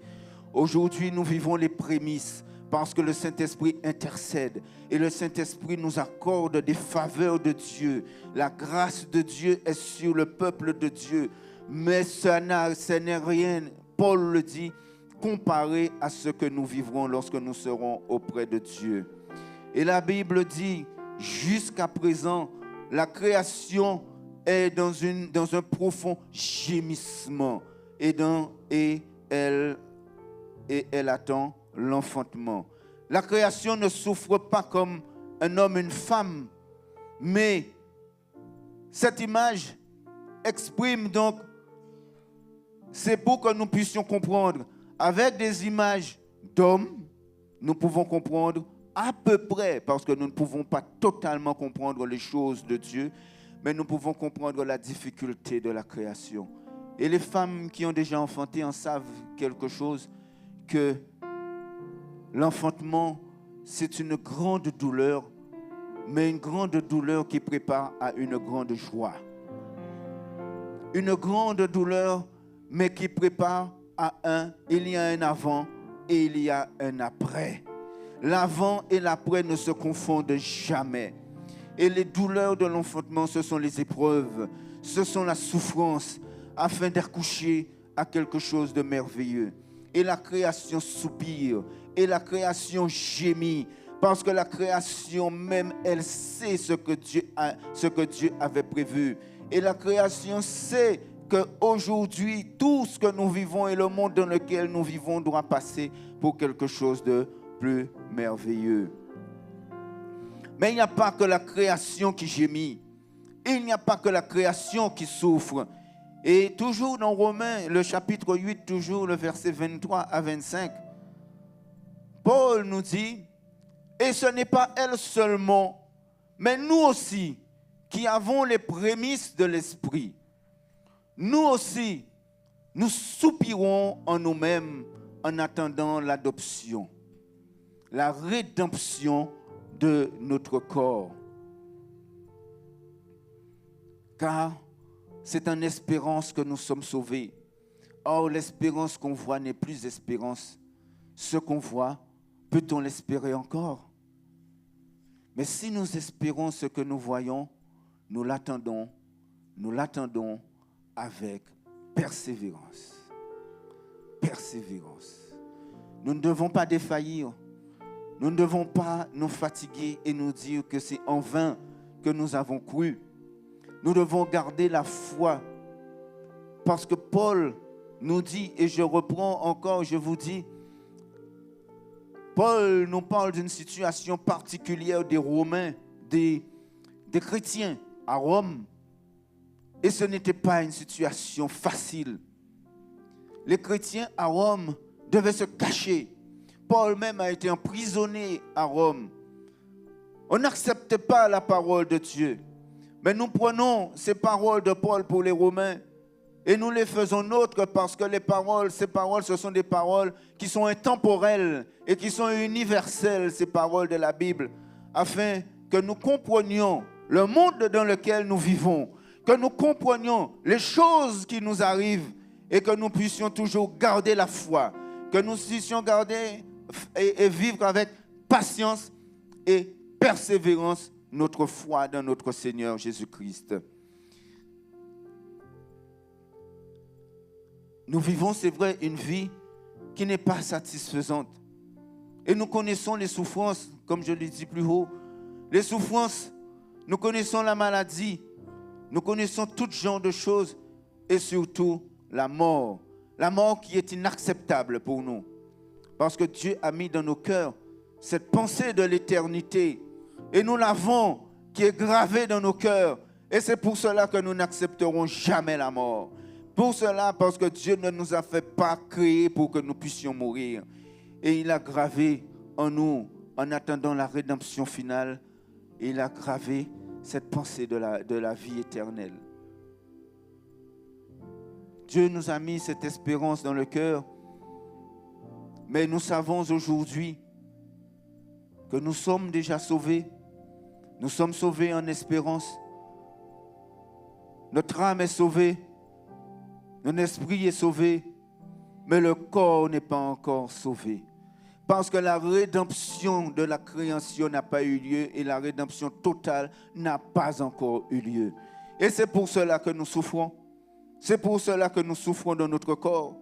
Aujourd'hui, nous vivons les prémices parce que le Saint-Esprit intercède et le Saint-Esprit nous accorde des faveurs de Dieu. La grâce de Dieu est sur le peuple de Dieu. Mais ce n'est rien, Paul le dit, comparé à ce que nous vivrons lorsque nous serons auprès de Dieu. Et la Bible dit, jusqu'à présent, la création est dans un profond gémissement et elle attend l'enfantement. La création ne souffre pas comme un homme et une femme, mais cette image exprime donc, c'est pour que nous puissions comprendre avec des images d'hommes, nous pouvons comprendre à peu près, parce que nous ne pouvons pas totalement comprendre les choses de Dieu, mais nous pouvons comprendre la difficulté de la création. Et les femmes qui ont déjà enfanté en savent quelque chose, que l'enfantement, c'est une grande douleur, mais une grande douleur qui prépare à une grande joie. Une grande douleur, mais qui prépare à il y a un avant et il y a un après. L'avant et l'après ne se confondent jamais. Et les douleurs de l'enfantement, ce sont les épreuves, ce sont la souffrance, afin d'accoucher à quelque chose de merveilleux. Et la création soupire, et la création gémit, parce que la création même, elle sait ce que Dieu avait prévu. Et la création sait qu'aujourd'hui, tout ce que nous vivons et le monde dans lequel nous vivons doit passer pour quelque chose de plus merveilleux. Mais il n'y a pas que la création qui gémit. Il n'y a pas que la création qui souffre. Et toujours dans Romains, le chapitre 8, toujours le verset 23 à 25, Paul nous dit, et ce n'est pas elle seulement, mais nous aussi, qui avons les prémices de l'esprit. Nous aussi, nous soupirons en nous-mêmes en attendant l'adoption, la rédemption de notre corps. Car c'est en espérance que nous sommes sauvés. Or, l'espérance qu'on voit n'est plus espérance. Ce qu'on voit, peut-on l'espérer encore? Mais si nous espérons ce que nous voyons, nous l'attendons avec persévérance. Persévérance. Nous ne devons pas défaillir. Nous ne devons pas nous fatiguer et nous dire que c'est en vain que nous avons cru. Nous devons garder la foi. Parce que Paul nous dit, et je reprends encore, je vous dis, Paul nous parle d'une situation particulière des Romains, des chrétiens à Rome. Et ce n'était pas une situation facile. Les chrétiens à Rome devaient se cacher. Paul même a été emprisonné à Rome. On n'acceptait pas la parole de Dieu. Mais nous prenons ces paroles de Paul pour les Romains et nous les faisons nôtres parce que ces paroles, ce sont des paroles qui sont intemporelles et qui sont universelles, ces paroles de la Bible, afin que nous comprenions le monde dans lequel nous vivons, que nous comprenions les choses qui nous arrivent et que nous puissions toujours garder la foi, que nous puissions garder et vivre avec patience et persévérance notre foi dans notre Seigneur Jésus-Christ. Nous vivons, c'est vrai, une vie qui n'est pas satisfaisante. Et nous connaissons les souffrances, comme je l'ai dit plus haut. Les souffrances, nous connaissons la maladie, nous connaissons tout genre de choses et surtout la mort. La mort qui est inacceptable pour nous. Parce que Dieu a mis dans nos cœurs cette pensée de l'éternité. Et nous l'avons, qui est gravée dans nos cœurs. Et c'est pour cela que nous n'accepterons jamais la mort. Pour cela, parce que Dieu ne nous a fait pas créer pour que nous puissions mourir. Et il a gravé en nous, en attendant la rédemption finale, il a gravé cette pensée de la vie éternelle. Dieu nous a mis cette espérance dans le cœur. Mais nous savons aujourd'hui que nous sommes déjà sauvés. Nous sommes sauvés en espérance. Notre âme est sauvée. Notre esprit est sauvé. Mais le corps n'est pas encore sauvé. Parce que la rédemption de la création n'a pas eu lieu et la rédemption totale n'a pas encore eu lieu. Et c'est pour cela que nous souffrons. C'est pour cela que nous souffrons dans notre corps.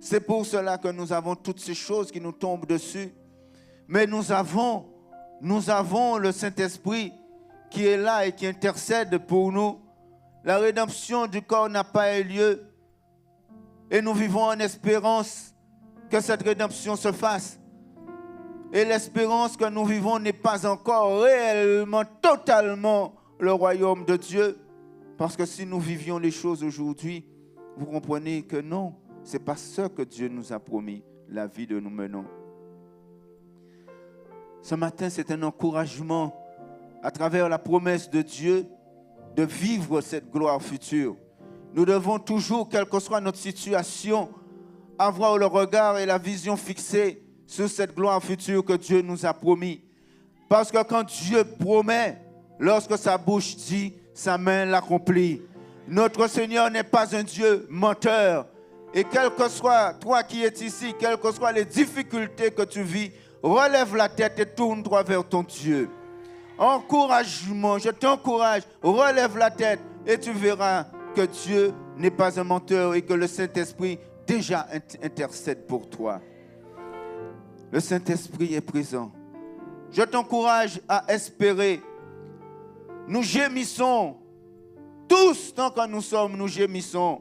C'est pour cela que nous avons toutes ces choses qui nous tombent dessus. Mais nous avons le Saint-Esprit qui est là et qui intercède pour nous. La rédemption du corps n'a pas eu lieu. Et nous vivons en espérance que cette rédemption se fasse. Et l'espérance que nous vivons n'est pas encore réellement, totalement le royaume de Dieu. Parce que si nous vivions les choses aujourd'hui, vous comprenez que non, ce n'est pas ce que Dieu nous a promis. la vie que nous menons. Ce matin, c'est un encouragement à travers la promesse de Dieu de vivre cette gloire future. Nous devons toujours, quelle que soit notre situation, avoir le regard et la vision fixée sur cette gloire future que Dieu nous a promis. Parce que quand Dieu promet, lorsque sa bouche dit, sa main l'accomplit. Notre Seigneur n'est pas un Dieu menteur. Et quel que soit toi qui es ici, quelles que soient les difficultés que tu vis, relève la tête et tourne-toi vers ton Dieu. Encouragement, je t'encourage, relève la tête et tu verras que Dieu n'est pas un menteur et que le Saint-Esprit déjà intercède pour toi. Le Saint-Esprit est présent. Je t'encourage à espérer. Nous gémissons. Tous, tant que nous sommes, nous gémissons.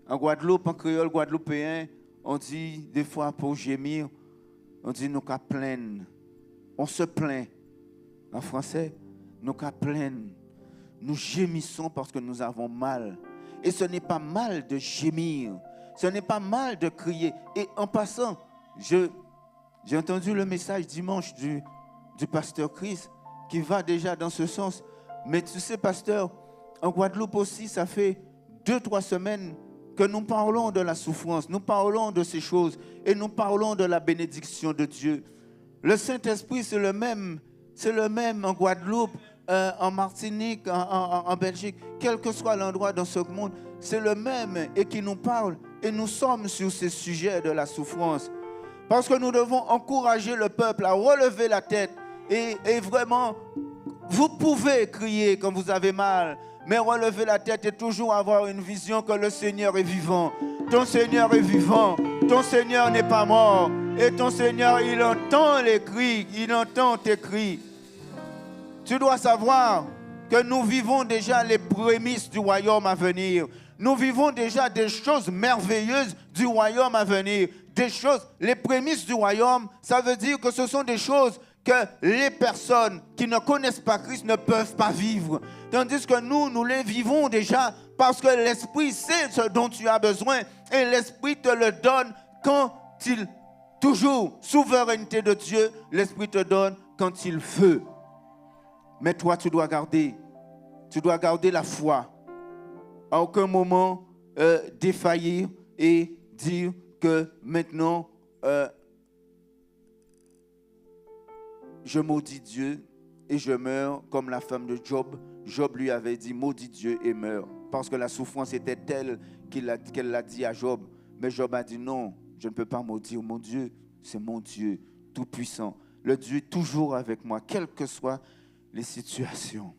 En Guadeloupe, en créole guadeloupéen, on dit des fois pour gémir, on dit nous qu'à plaindre. On se plaint. En français, nous qu'à plaindre. Nous gémissons parce que nous avons mal. Et ce n'est pas mal de gémir. Ce n'est pas mal de crier. Et en passant, j'ai entendu le message dimanche du pasteur Chris qui va déjà dans ce sens. Mais tu sais, pasteur, en Guadeloupe aussi, ça fait 2-3 semaines que nous parlons de la souffrance, nous parlons de ces choses et nous parlons de la bénédiction de Dieu. Le Saint-Esprit, c'est le même en Guadeloupe, en Martinique, en Belgique, quel que soit l'endroit dans ce monde, c'est le même et qui nous parle. Et nous sommes sur ces sujets de la souffrance. Parce que nous devons encourager le peuple à relever la tête et vraiment, vous pouvez crier quand vous avez mal, mais relever la tête et toujours avoir une vision que le Seigneur est vivant. Ton Seigneur est vivant. Ton Seigneur n'est pas mort. Et ton Seigneur, il entend les cris. Il entend tes cris. Tu dois savoir que nous vivons déjà les prémices du royaume à venir. Nous vivons déjà des choses merveilleuses du royaume à venir. Des choses, les prémices du royaume, ça veut dire que ce sont des choses que les personnes qui ne connaissent pas Christ ne peuvent pas vivre. Tandis que nous les vivons déjà parce que l'Esprit sait ce dont tu as besoin et l'Esprit te le donne quand il, toujours, souveraineté de Dieu, l'Esprit te donne quand il veut. Mais toi, tu dois garder la foi. À aucun moment défaillir et dire que maintenant, je maudis Dieu et je meurs comme la femme de Job. Job lui avait dit, maudis Dieu et meurs. Parce que la souffrance était telle qu'elle l'a dit à Job. Mais Job a dit, non, je ne peux pas maudire mon Dieu. C'est mon Dieu tout-puissant. Le Dieu est toujours avec moi, quelles que soient les situations.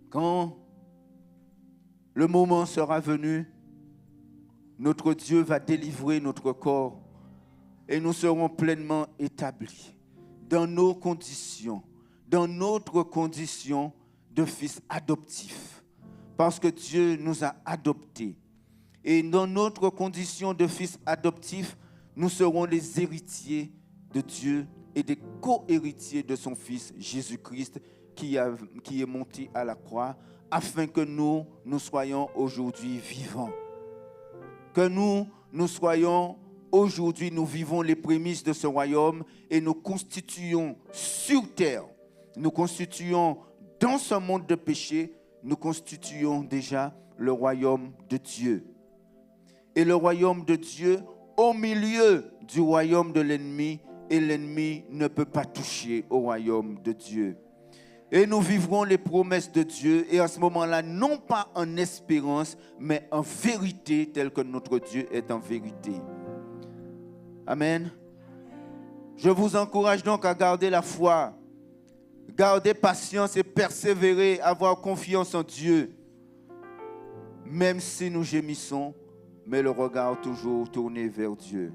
Quand le moment sera venu, notre Dieu va délivrer notre corps et nous serons pleinement établis dans nos conditions, dans notre condition de fils adoptifs. Parce que Dieu nous a adoptés. Et dans notre condition de fils adoptifs, nous serons les héritiers de Dieu et des co-héritiers de son Fils Jésus-Christ qui est monté à la croix afin que nous soyons aujourd'hui vivants. Que nous soyons aujourd'hui, nous vivons les prémices de ce royaume et nous constituons sur terre, nous constituons dans ce monde de péché, nous constituons déjà le royaume de Dieu. Et le royaume de Dieu au milieu du royaume de l'ennemi, et l'ennemi ne peut pas toucher au royaume de Dieu. Et nous vivrons les promesses de Dieu, et à ce moment-là, non pas en espérance, mais en vérité, tel que notre Dieu est en vérité. Amen. Je vous encourage donc à garder la foi, garder patience et persévérer, avoir confiance en Dieu, même si nous gémissons, mais le regard toujours tourné vers Dieu.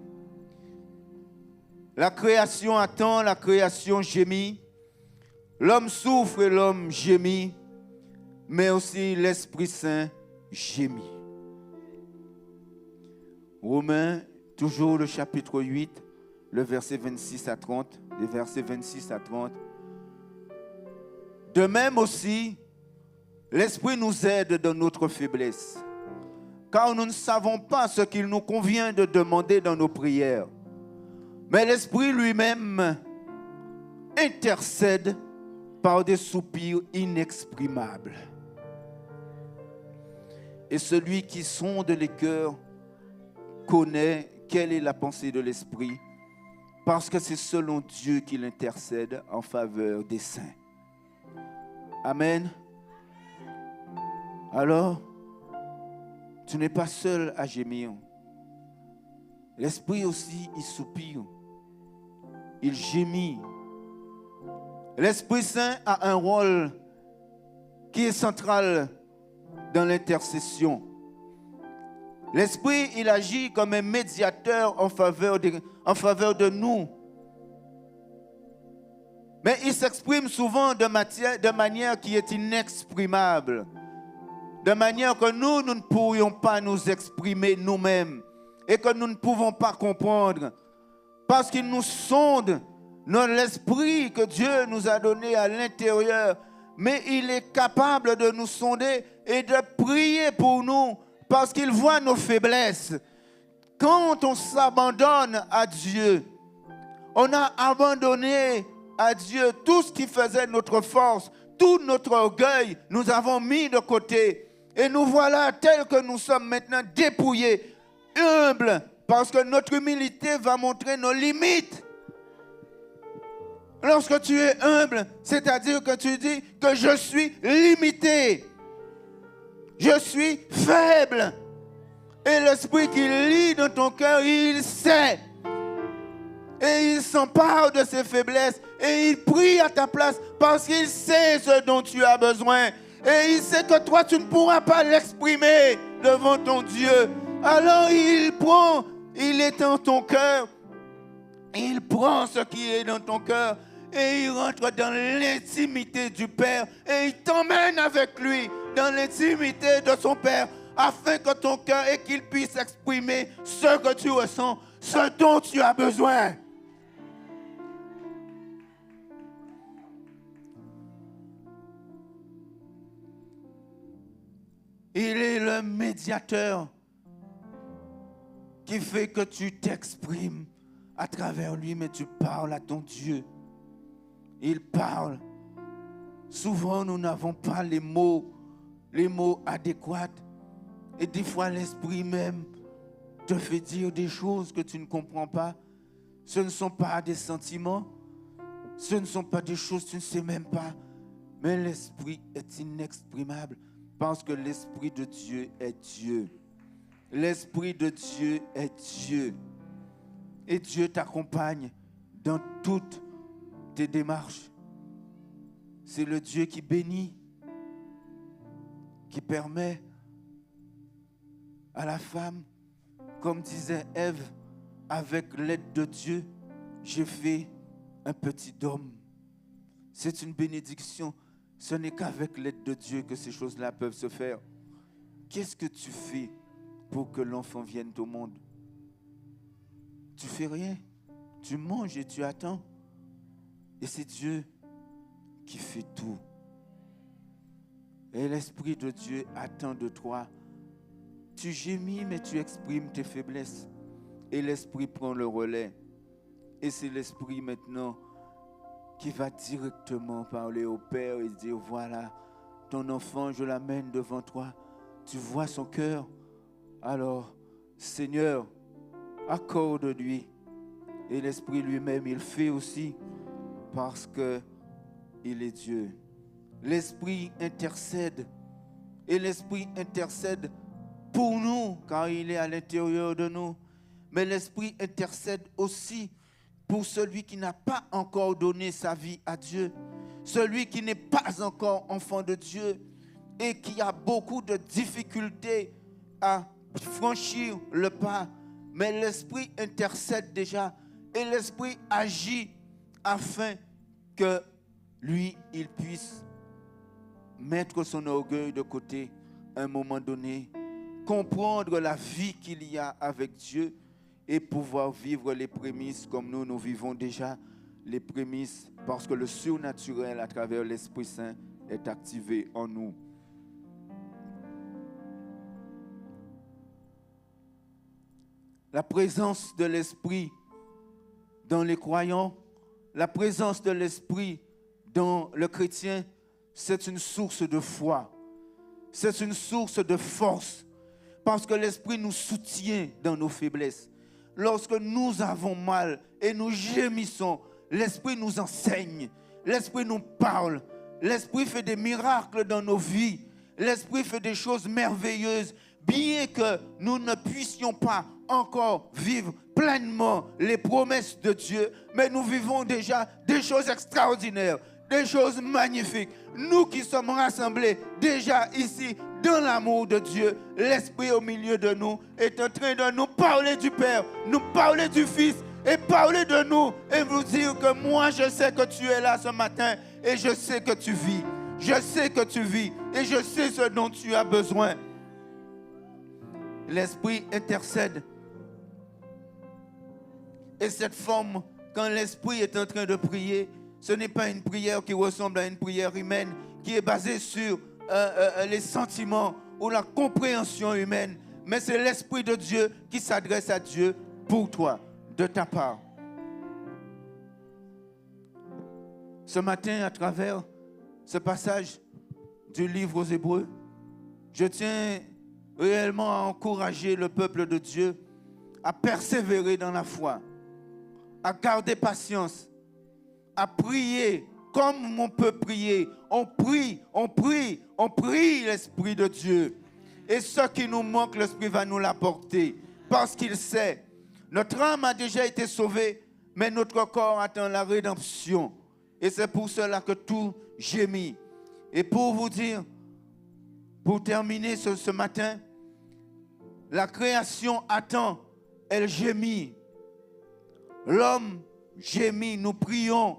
La création attend, la création gémit. L'homme souffre et l'homme gémit, mais aussi l'Esprit Saint gémit. Romains, toujours le chapitre 8, le verset 26 à 30, les versets 26 à 30. De même aussi, l'Esprit nous aide dans notre faiblesse. car nous ne savons pas ce qu'il nous convient de demander dans nos prières. Mais l'Esprit lui-même intercède par des soupirs inexprimables. Et celui qui sonde les cœurs connaît quelle est la pensée de l'Esprit, parce que c'est selon Dieu qu'il intercède en faveur des saints. Amen. Alors, tu n'es pas seul à gémir. L'Esprit aussi, il soupire. Il gémit. L'Esprit Saint a un rôle qui est central dans l'intercession. L'Esprit, il agit comme un médiateur en faveur de nous. Mais il s'exprime souvent de manière qui est inexprimable. De manière que nous ne pourrions pas nous exprimer nous-mêmes. Et que nous ne pouvons pas comprendre. Parce qu'il nous sonde dans l'esprit que Dieu nous a donné à l'intérieur. Mais il est capable de nous sonder et de prier pour nous. Parce qu'il voit nos faiblesses. Quand on s'abandonne à Dieu, on a abandonné à Dieu tout ce qui faisait notre force, tout notre orgueil, nous avons mis de côté. Et nous voilà tels que nous sommes maintenant dépouillés, humbles, parce que notre humilité va montrer nos limites. Lorsque tu es humble, c'est-à-dire que tu dis que je suis limité. Je suis faible. Et l'Esprit qui lit dans ton cœur, il sait. Et il s'empare de ses faiblesses. Et il prie à ta place parce qu'il sait ce dont tu as besoin. Et il sait que toi, tu ne pourras pas l'exprimer devant ton Dieu. Alors il est dans ton cœur. Il prend ce qui est dans ton cœur. Et il rentre dans l'intimité du Père. Et il t'emmène avec lui dans l'intimité de son Père. Afin que ton cœur et qu'il puisse exprimer ce que tu ressens, ce dont tu as besoin. Il est le médiateur qui fait que tu t'exprimes à travers lui, mais tu parles à ton Dieu. Il parle. Souvent, nous n'avons pas les mots adéquats. Et des fois, l'Esprit même te fait dire des choses que tu ne comprends pas. Ce ne sont pas des sentiments. Ce ne sont pas des choses que tu ne sais même pas. Mais l'Esprit est inexprimable parce que l'Esprit de Dieu est Dieu. L'Esprit de Dieu est Dieu. Et Dieu t'accompagne dans toutes tes démarches. C'est le Dieu qui bénit, qui permet à la femme, comme disait Ève, avec l'aide de Dieu, j'ai fait un petit homme. C'est une bénédiction. Ce n'est qu'avec l'aide de Dieu que ces choses-là peuvent se faire. Qu'est-ce que tu fais pour que l'enfant vienne au monde? Tu fais rien. Tu manges et tu attends. Et c'est Dieu qui fait tout. Et l'Esprit de Dieu attend de toi. Tu gémis, mais tu exprimes tes faiblesses. Et l'Esprit prend le relais. Et c'est l'Esprit maintenant qui va directement parler au Père et dire, voilà, ton enfant, je l'amène devant toi. Tu vois son cœur. Alors, Seigneur, accorde-lui. Et l'Esprit lui-même, il fait aussi parce qu'il est Dieu. L'Esprit intercède. Et l'Esprit intercède pour nous, car il est à l'intérieur de nous. Mais l'Esprit intercède aussi pour celui qui n'a pas encore donné sa vie à Dieu, celui qui n'est pas encore enfant de Dieu et qui a beaucoup de difficultés à franchir le pas. Mais l'Esprit intercède déjà et l'Esprit agit afin que lui, il puisse mettre son orgueil de côté à un moment donné, comprendre la vie qu'il y a avec Dieu et pouvoir vivre les prémices comme nous vivons déjà les prémices parce que le surnaturel à travers l'Esprit Saint est activé en nous. la présence de l'Esprit dans les croyants, la présence de l'Esprit dans le chrétien, c'est une source de foi. C'est une source de force. Parce que l'Esprit nous soutient dans nos faiblesses. Lorsque nous avons mal et nous gémissons, l'Esprit nous enseigne. L'Esprit nous parle. L'Esprit fait des miracles dans nos vies. L'Esprit fait des choses merveilleuses. Bien que nous ne puissions pas encore vivre pleinement les promesses de Dieu, mais nous vivons déjà des choses extraordinaires, des choses magnifiques. Nous qui sommes rassemblés déjà ici dans l'amour de Dieu, l'Esprit au milieu de nous est en train de nous parler du Père, nous parler du Fils et parler de nous et vous dire que moi je sais que tu es là ce matin et je sais que tu vis. Je sais que tu vis et je sais ce dont tu as besoin. L'Esprit intercède. Et cette forme, quand l'Esprit est en train de prier, ce n'est pas une prière qui ressemble à une prière humaine, qui est basée sur les sentiments ou la compréhension humaine, mais c'est l'Esprit de Dieu qui s'adresse à Dieu pour toi, de ta part. Ce matin, à travers ce passage du livre aux Hébreux, je tiens réellement à encourager le peuple de Dieu à persévérer dans la foi, à garder patience, à prier comme on peut prier. On prie l'Esprit de Dieu. Et ce qui nous manque, l'Esprit va nous l'apporter parce qu'il sait. Notre âme a déjà été sauvée, mais notre corps attend la rédemption. Et c'est pour cela que tout gémit. Et pour vous dire, pour terminer ce matin, la création attend, elle gémit. L'homme gémit, nous prions.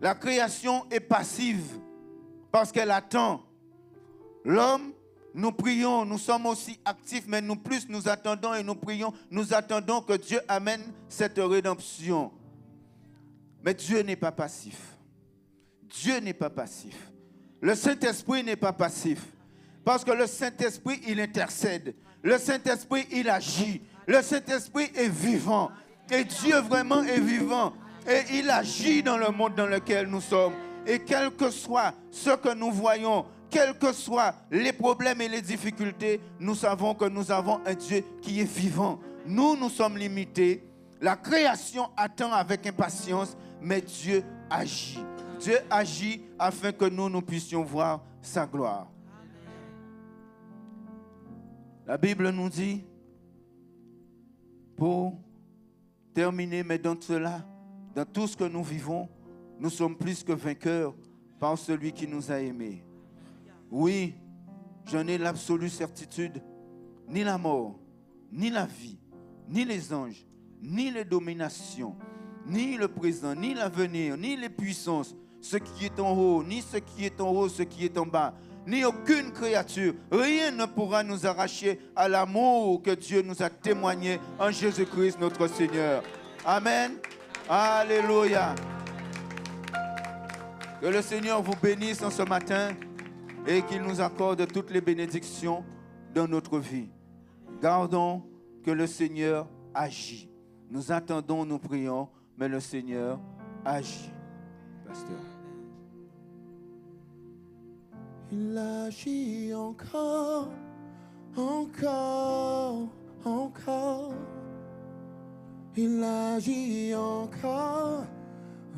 La création est passive parce qu'elle attend. L'homme, nous prions, nous sommes aussi actifs, mais nous plus nous attendons et nous prions, nous attendons que Dieu amène cette rédemption. Mais Dieu n'est pas passif. Dieu n'est pas passif. Le Saint-Esprit n'est pas passif. Parce que le Saint-Esprit, il intercède. Le Saint-Esprit, il agit. Le Saint-Esprit est vivant. Et Dieu vraiment est vivant. Et il agit dans le monde dans lequel nous sommes. Et quel que soit ce que nous voyons, quels que soient les problèmes et les difficultés, nous savons que nous avons un Dieu qui est vivant. Nous sommes limités. La création attend avec impatience, mais Dieu agit. Dieu agit afin que nous puissions voir sa gloire. La Bible nous dit, pour terminer, mais dans cela, dans tout ce que nous vivons, nous sommes plus que vainqueurs par celui qui nous a aimés. Oui, j'en ai l'absolue certitude, ni la mort, ni la vie, ni les anges, ni les dominations, ni le présent, ni l'avenir, ni les puissances, ce qui est en haut, ni ce qui est en haut, ce qui est en bas, ni aucune créature, rien ne pourra nous arracher à l'amour que Dieu nous a témoigné en Jésus-Christ notre Seigneur. Amen. Alléluia. Que le Seigneur vous bénisse en ce matin et qu'il nous accorde toutes les bénédictions dans notre vie. Gardons que le Seigneur agit. Nous attendons, nous prions, mais le Seigneur agit. Pasteur. Il agit encore, encore, encore. Il agit encore,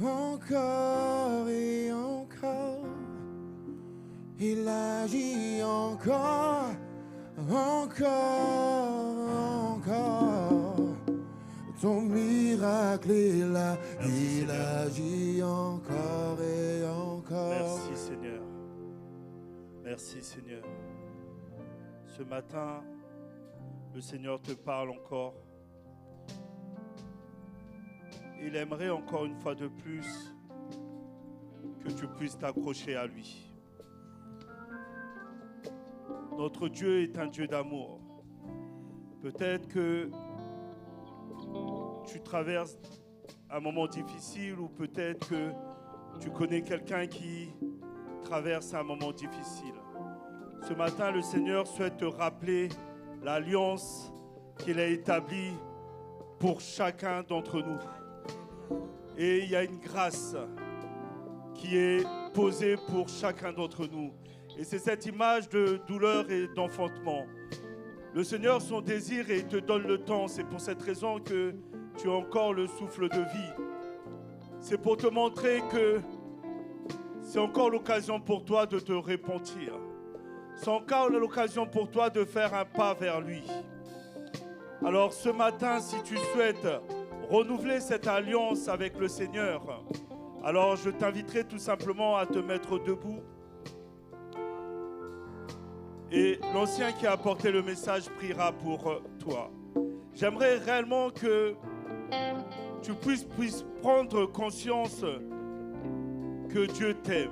encore et encore. Il agit encore, encore, encore. Ton miracle est là, il agit encore et encore. Merci Seigneur. Merci Seigneur. Ce matin, le Seigneur te parle encore. Il aimerait encore une fois de plus que tu puisses t'accrocher à lui. Notre Dieu est un Dieu d'amour. Peut-être que tu traverses un moment difficile ou peut-être que tu connais quelqu'un qui traverse un moment difficile. Ce matin, le Seigneur souhaite te rappeler l'alliance qu'il a établi pour chacun d'entre nous. Et il y a une grâce qui est posée pour chacun d'entre nous. Et c'est cette image de douleur et d'enfantement. Le Seigneur, son désir, et il te donne le temps. C'est pour cette raison que tu as encore le souffle de vie. C'est pour te montrer que c'est encore l'occasion pour toi de te repentir. C'est encore l'occasion pour toi de faire un pas vers lui. Alors ce matin, si tu souhaites renouveler cette alliance avec le Seigneur, alors je t'inviterai tout simplement à te mettre debout. Et l'ancien qui a apporté le message priera pour toi. J'aimerais réellement que tu puisses prendre conscience que Dieu t'aime.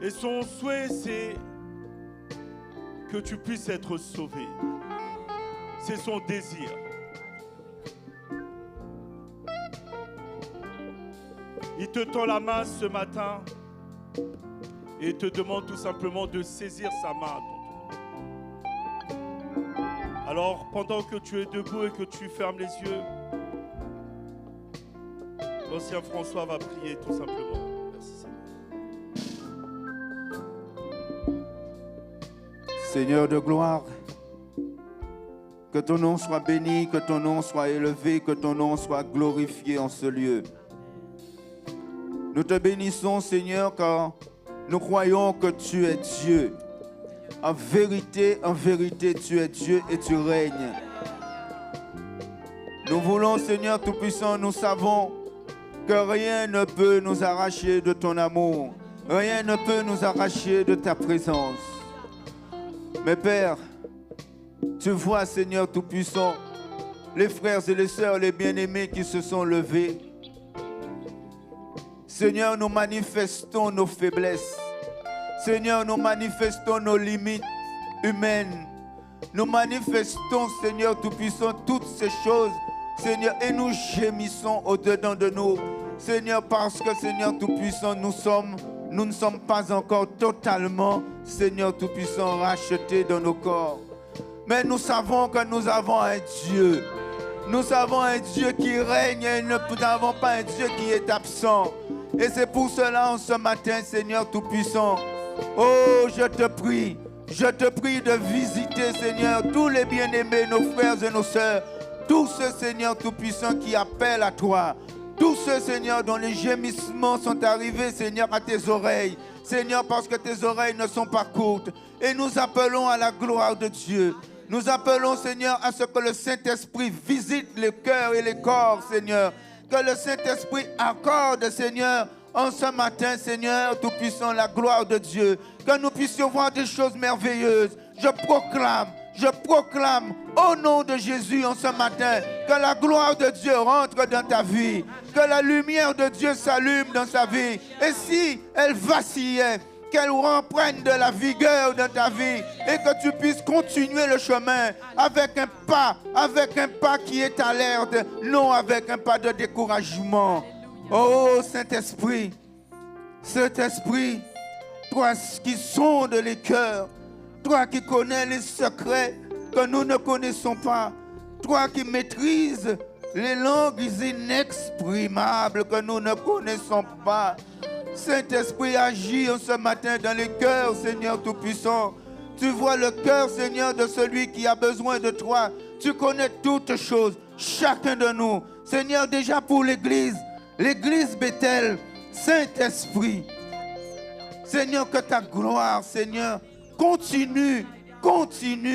Et son souhait, c'est que tu puisses être sauvé. C'est son désir. Il te tend la main ce matin et te demande tout simplement de saisir sa main. Alors, pendant que tu es debout et que tu fermes les yeux, l'ancien François va prier tout simplement. Merci Seigneur. Seigneur de gloire, que ton nom soit béni, que ton nom soit élevé, que ton nom soit glorifié en ce lieu. Nous te bénissons, Seigneur, car nous croyons que tu es Dieu. En vérité, tu es Dieu et tu règnes. Nous voulons, Seigneur Tout-Puissant, nous savons que rien ne peut nous arracher de ton amour. Rien ne peut nous arracher de ta présence. Mais Père, tu vois, Seigneur Tout-Puissant, les frères et les sœurs, les bien-aimés qui se sont levés. Seigneur, nous manifestons nos faiblesses. Seigneur, nous manifestons nos limites humaines. Nous manifestons, Seigneur Tout-Puissant, toutes ces choses, Seigneur, et nous gémissons au-dedans de nous. Seigneur, parce que, Seigneur Tout-Puissant, nous ne sommes pas encore totalement, Seigneur Tout-Puissant, rachetés dans nos corps. Mais nous savons que nous avons un Dieu. Nous avons un Dieu qui règne et nous n'avons pas un Dieu qui est absent. Et c'est pour cela, en ce matin, Seigneur Tout-Puissant, oh, je te prie de visiter, Seigneur, tous les bien-aimés, nos frères et nos sœurs, tous ceux, Seigneur Tout-Puissant, qui appellent à toi, tous ceux, Seigneur, dont les gémissements sont arrivés, Seigneur, à tes oreilles, Seigneur, parce que tes oreilles ne sont pas courtes. Et nous appelons à la gloire de Dieu. Nous appelons, Seigneur, à ce que le Saint-Esprit visite les cœurs et les corps, Seigneur. Que le Saint-Esprit accorde, Seigneur, en ce matin, Seigneur, Tout-Puissant, la gloire de Dieu. Que nous puissions voir des choses merveilleuses. Je proclame, au nom de Jésus, en ce matin, que la gloire de Dieu rentre dans ta vie. Que la lumière de Dieu s'allume dans sa vie. Et si elle vacillait, qu'elle reprenne de la vigueur dans ta vie et que tu puisses continuer le chemin avec un pas qui est alerte, non avec un pas de découragement. Oh Saint-Esprit, toi qui sondes les cœurs, toi qui connais les secrets que nous ne connaissons pas, toi qui maîtrises les langues inexprimables que nous ne connaissons pas. Saint-Esprit, agis en ce matin dans les cœurs, Seigneur Tout-Puissant. Tu vois le cœur, Seigneur, de celui qui a besoin de toi. Tu connais toutes choses, chacun de nous. Seigneur, déjà pour l'Église Bethel, Saint-Esprit. Seigneur, que ta gloire, Seigneur, continue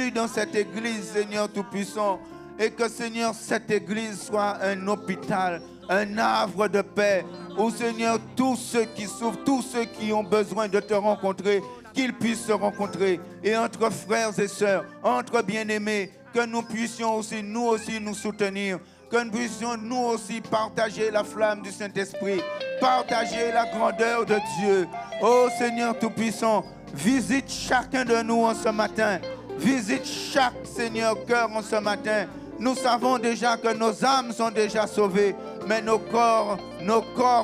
dans cette Église, Seigneur Tout-Puissant. Et que, Seigneur, cette Église soit un hôpital, un havre de paix, où, Seigneur, tous ceux qui souffrent, tous ceux qui ont besoin de te rencontrer, qu'ils puissent se rencontrer. Et entre frères et sœurs, entre bien-aimés, que nous puissions aussi, nous soutenir, que nous puissions, nous aussi, partager la flamme du Saint-Esprit, partager la grandeur de Dieu. Oh, Seigneur Tout-Puissant, visite chacun de nous en ce matin. Visite chaque, Seigneur, cœur en ce matin. Nous savons déjà que nos âmes sont déjà sauvées, mais nos corps,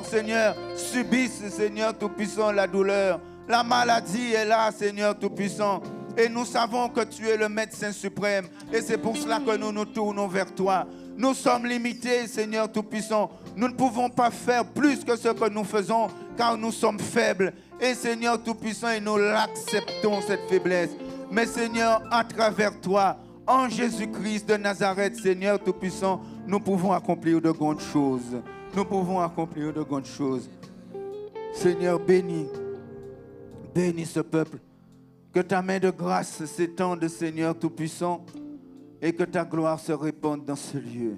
Seigneur, subissent, Seigneur Tout-Puissant, la douleur. La maladie est là, Seigneur Tout-Puissant. Et nous savons que tu es le médecin suprême. Et c'est pour cela que nous nous tournons vers toi. Nous sommes limités, Seigneur Tout-Puissant. Nous ne pouvons pas faire plus que ce que nous faisons, car nous sommes faibles. Et Seigneur Tout-Puissant, et nous l'acceptons, cette faiblesse. Mais Seigneur, à travers toi, en Jésus-Christ de Nazareth, Seigneur Tout-Puissant, nous pouvons accomplir de grandes choses. Nous pouvons accomplir de grandes choses. Seigneur, bénis ce peuple. Que ta main de grâce s'étende, Seigneur Tout-Puissant, et que ta gloire se répande dans ce lieu.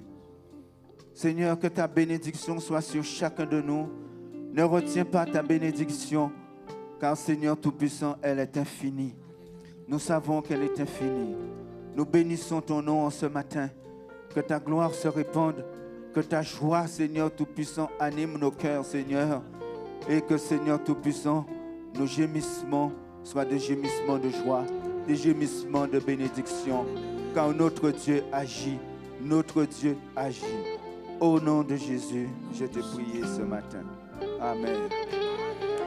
Seigneur, que ta bénédiction soit sur chacun de nous. Ne retiens pas ta bénédiction, car Seigneur Tout-Puissant, elle est infinie. Nous savons qu'elle est infinie. Nous bénissons ton nom en ce matin. Que ta gloire se répande, que ta joie, Seigneur Tout-Puissant, anime nos cœurs, Seigneur. Et que, Seigneur Tout-Puissant, nos gémissements soient des gémissements de joie, des gémissements de bénédiction. Car notre Dieu agit, notre Dieu agit. Au nom de Jésus, je te prie ce matin. Amen.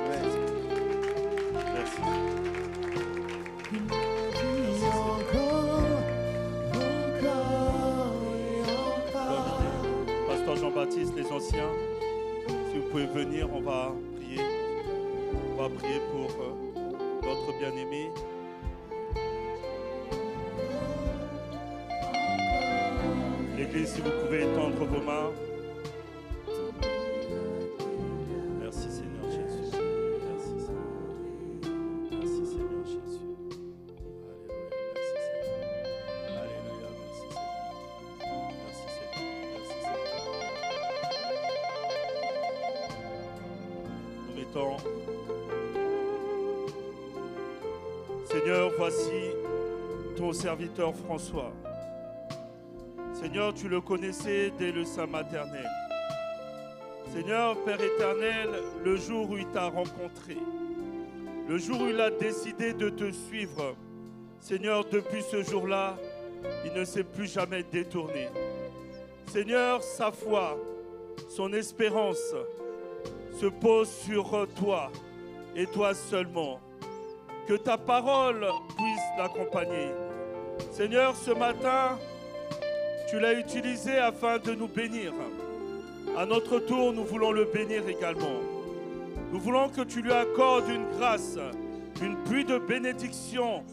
Amen. Merci. Pasteur Jean-Baptiste, les anciens, si vous pouvez venir, on va prier. On va prier pour notre bien-aimé. L'Église, si vous pouvez étendre vos mains. Merci Seigneur Jésus. Merci Seigneur. Merci Seigneur Jésus. Alléluia, merci Seigneur. Merci Seigneur. Merci Seigneur. Nous mettons. Seigneur, voici ton serviteur François. Seigneur, tu le connaissais dès le sein maternel. Seigneur, Père éternel, le jour où il t'a rencontré, le jour où il a décidé de te suivre, Seigneur, depuis ce jour-là, il ne s'est plus jamais détourné. Seigneur, sa foi, son espérance se pose sur toi et toi seulement. Que ta parole puisse l'accompagner. Seigneur, ce matin, tu l'as utilisé afin de nous bénir. À notre tour, nous voulons le bénir également. Nous voulons que tu lui accordes une grâce, une pluie de bénédiction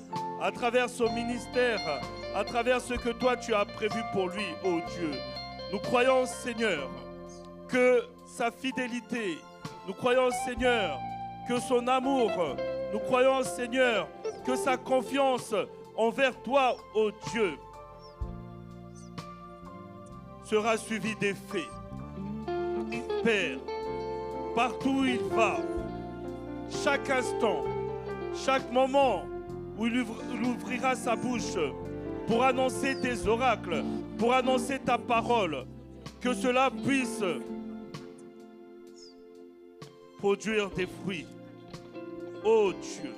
à travers son ministère, à travers ce que toi tu as prévu pour lui, ô Dieu. Nous croyons, Seigneur, que sa fidélité, nous croyons, Seigneur, que son amour, nous croyons, Seigneur, que sa confiance envers toi, ô Dieu, sera suivi des faits. Père, partout où il va, chaque instant, chaque moment où il ouvrira sa bouche pour annoncer tes oracles, pour annoncer ta parole, que cela puisse produire des fruits. Ô Dieu,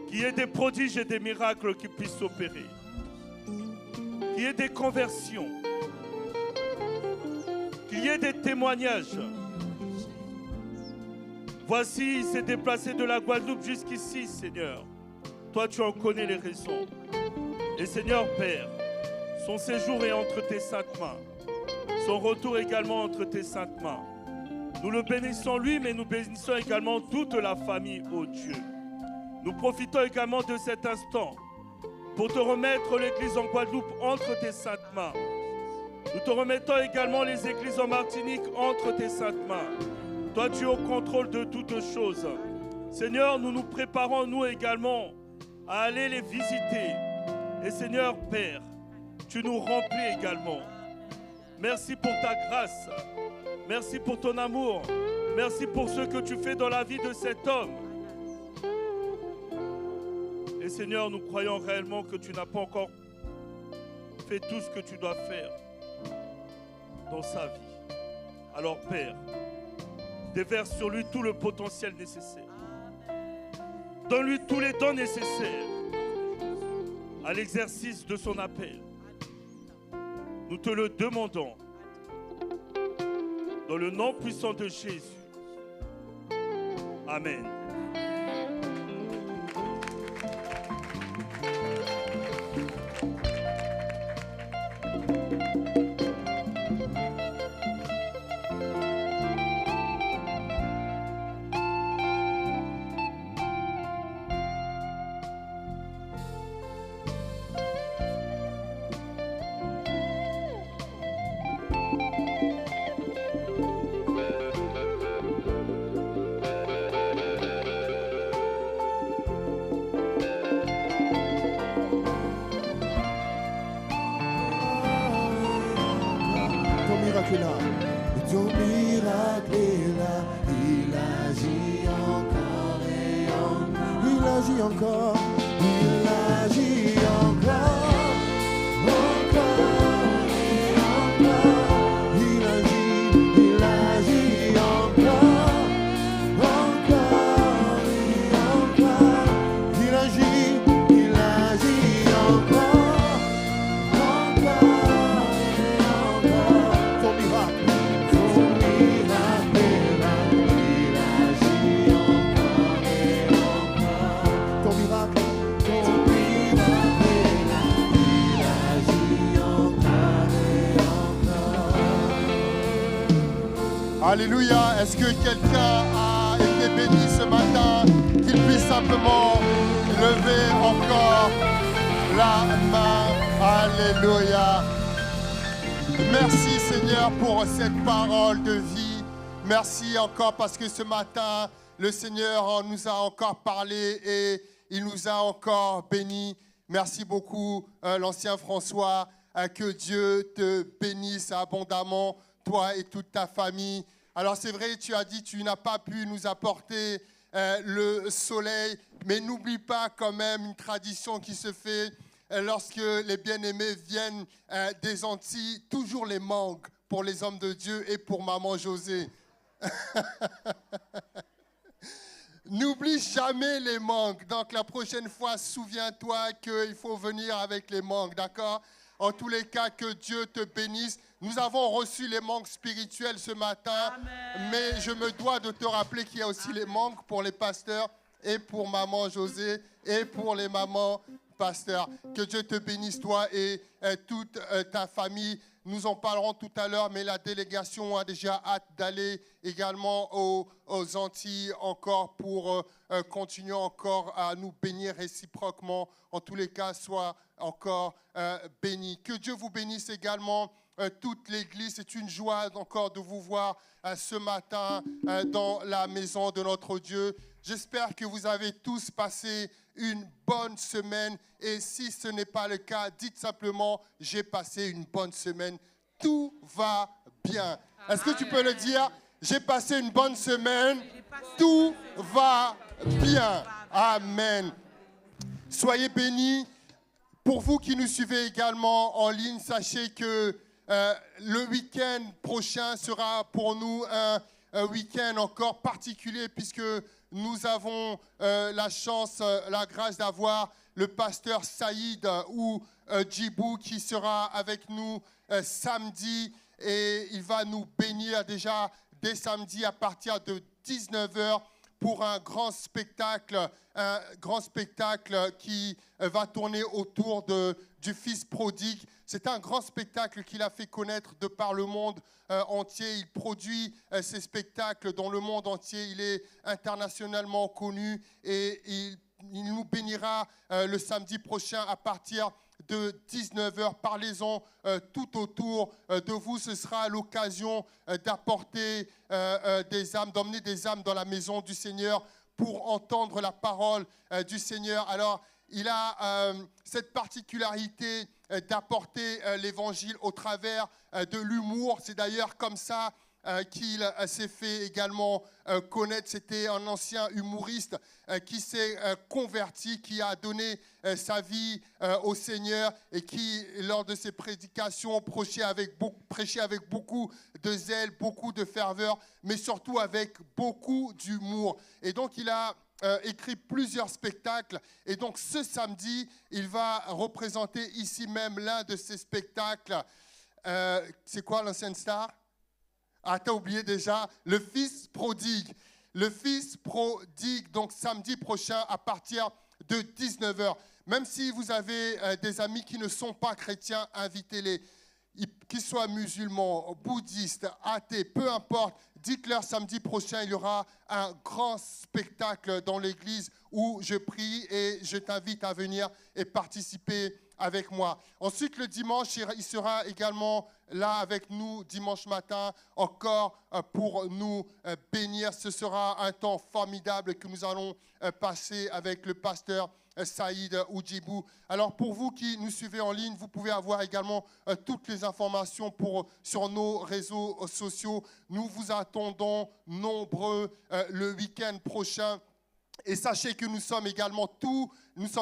qu'il y ait des prodiges et des miracles qui puissent s'opérer. Qu'il y ait des conversions, qu'il y ait des témoignages. Voici, il s'est déplacé de la Guadeloupe jusqu'ici, Seigneur. Toi, tu en connais les raisons. Et Seigneur Père, son séjour est entre tes saintes mains. Son retour également entre tes saintes mains. Nous le bénissons lui, mais nous bénissons également toute la famille, ô Dieu. Nous profitons également de cet instant pour te remettre l'Église en Guadeloupe entre tes saintes mains. Nous te remettons également les églises en Martinique entre tes saintes mains. Toi, tu es au contrôle de toutes choses. Seigneur, nous nous préparons, nous également, à aller les visiter. Et Seigneur, Père, tu nous remplis également. Merci pour ta grâce. Merci pour ton amour. Merci pour ce que tu fais dans la vie de cet homme. Et Seigneur, nous croyons réellement que tu n'as pas encore fait tout ce que tu dois faire dans sa vie. Alors Père, déverse sur lui tout le potentiel nécessaire. Donne-lui tous les dons nécessaires à l'exercice de son appel. Nous te le demandons dans le nom puissant de Jésus. Amen. miracle est là. Ton miracle est là. Il agit encore et encore. Il agit encore. Il agit encore. Encore et encore. Il agit encore. Encore et encore. Il agit encore. Encore et encore. Ton miracle est là. Il agit encore et encore. Ton miracle est là. Il agit encore et encore. Alléluia. Est-ce que quelqu'un a été béni ce matin, qu'il puisse simplement lever encore la main? Alléluia. Merci Seigneur pour cette parole de vie. Merci encore parce que ce matin, le Seigneur nous a encore parlé et il nous a encore bénis. Merci beaucoup, l'ancien François. Que Dieu te bénisse abondamment, toi et toute ta famille. Alors c'est vrai, tu as dit, tu n'as pas pu nous apporter le soleil, mais n'oublie pas quand même une tradition qui se fait lorsque les bien-aimés viennent des Antilles, toujours les mangues pour les hommes de Dieu et pour maman José. N'oublie jamais les mangues. Donc la prochaine fois, souviens-toi qu'il faut venir avec les mangues, d'accord? En tous les cas, que Dieu te bénisse. Nous avons reçu les mangues spirituelles ce matin, mais je me dois de te rappeler qu'il y a aussi les mangues pour les pasteurs et pour maman José et pour les mamans pasteurs. Que Dieu te bénisse, toi et toute ta famille. Nous en parlerons tout à l'heure, mais la délégation a déjà hâte d'aller également aux Antilles encore pour continuer encore à nous bénir réciproquement. En tous les cas, sois encore béni. Que Dieu vous bénisse également. Toute l'Église, c'est une joie encore de vous voir ce matin dans la maison de notre Dieu. J'espère que vous avez tous passé une bonne semaine et si ce n'est pas le cas, dites simplement « J'ai passé une bonne semaine, tout va bien ». Est-ce que tu peux le dire? J'ai passé une bonne semaine, tout va bien. Amen. Soyez bénis. Pour vous qui nous suivez également en ligne, sachez que le week-end prochain sera pour nous un week-end encore particulier puisque nous avons la chance, la grâce d'avoir le pasteur Saïd ou Djibou qui sera avec nous samedi et il va nous bénir déjà dès samedi à partir de 19h pour un grand spectacle qui va tourner autour du Fils prodigue. C'est un grand spectacle qu'il a fait connaître de par le monde entier. Il produit ces spectacles dans le monde entier. Il est internationalement connu et il nous bénira le samedi prochain à partir de 19h. Parlez-en tout autour de vous. Ce sera l'occasion d'apporter des âmes, d'emmener des âmes dans la maison du Seigneur pour entendre la parole du Seigneur. Alors, il a cette particularité d'apporter l'évangile au travers de l'humour. C'est d'ailleurs comme ça qu'il s'est fait également connaître. C'était un ancien humoriste qui s'est converti, qui a donné sa vie au Seigneur et qui, lors de ses prédications, prêchait avec beaucoup de zèle, beaucoup de ferveur, mais surtout avec beaucoup d'humour. Et donc, il a écrit plusieurs spectacles. Et donc, ce samedi, il va représenter ici même l'un de ces spectacles. C'est quoi l'ancienne star? Ah, t'as oublié déjà, le Fils prodigue. Le Fils prodigue, donc samedi prochain à partir de 19h. Même si vous avez des amis qui ne sont pas chrétiens, invitez-les. Qu'ils soient musulmans, bouddhistes, athées, peu importe, dites-leur samedi prochain, il y aura un grand spectacle dans l'église où je prie et je t'invite à venir et participer avec moi. Ensuite, le dimanche, il sera également là avec nous dimanche matin, encore pour nous bénir. Ce sera un temps formidable que nous allons passer avec le pasteur Saïd Oudjibou. Alors pour vous qui nous suivez en ligne, vous pouvez avoir également toutes les informations sur nos réseaux sociaux. Nous vous attendons nombreux le week-end prochain. Et sachez que nous sommes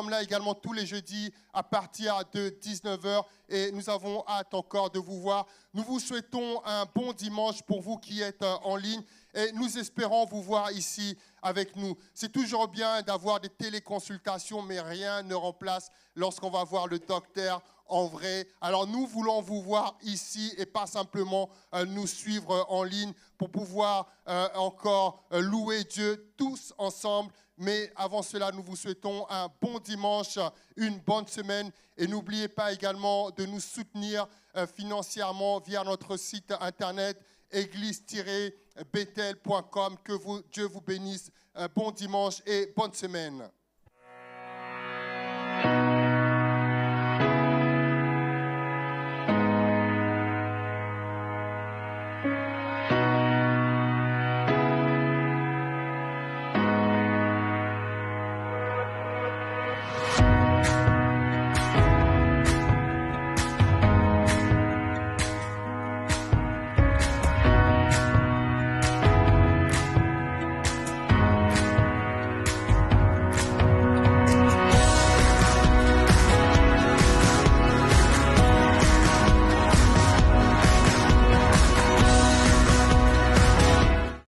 là également tous les jeudis à partir de 19h et nous avons hâte encore de vous voir. Nous vous souhaitons un bon dimanche pour vous qui êtes en ligne et nous espérons vous voir ici avec nous. C'est toujours bien d'avoir des téléconsultations, mais rien ne remplace lorsqu'on va voir le docteur en vrai. Alors nous voulons vous voir ici et pas simplement nous suivre en ligne pour pouvoir encore louer Dieu tous ensemble. Mais avant cela, nous vous souhaitons un bon dimanche, une bonne semaine. Et n'oubliez pas également de nous soutenir financièrement via notre site internet église-bethel.com. Que Dieu vous bénisse. Bon dimanche et bonne semaine.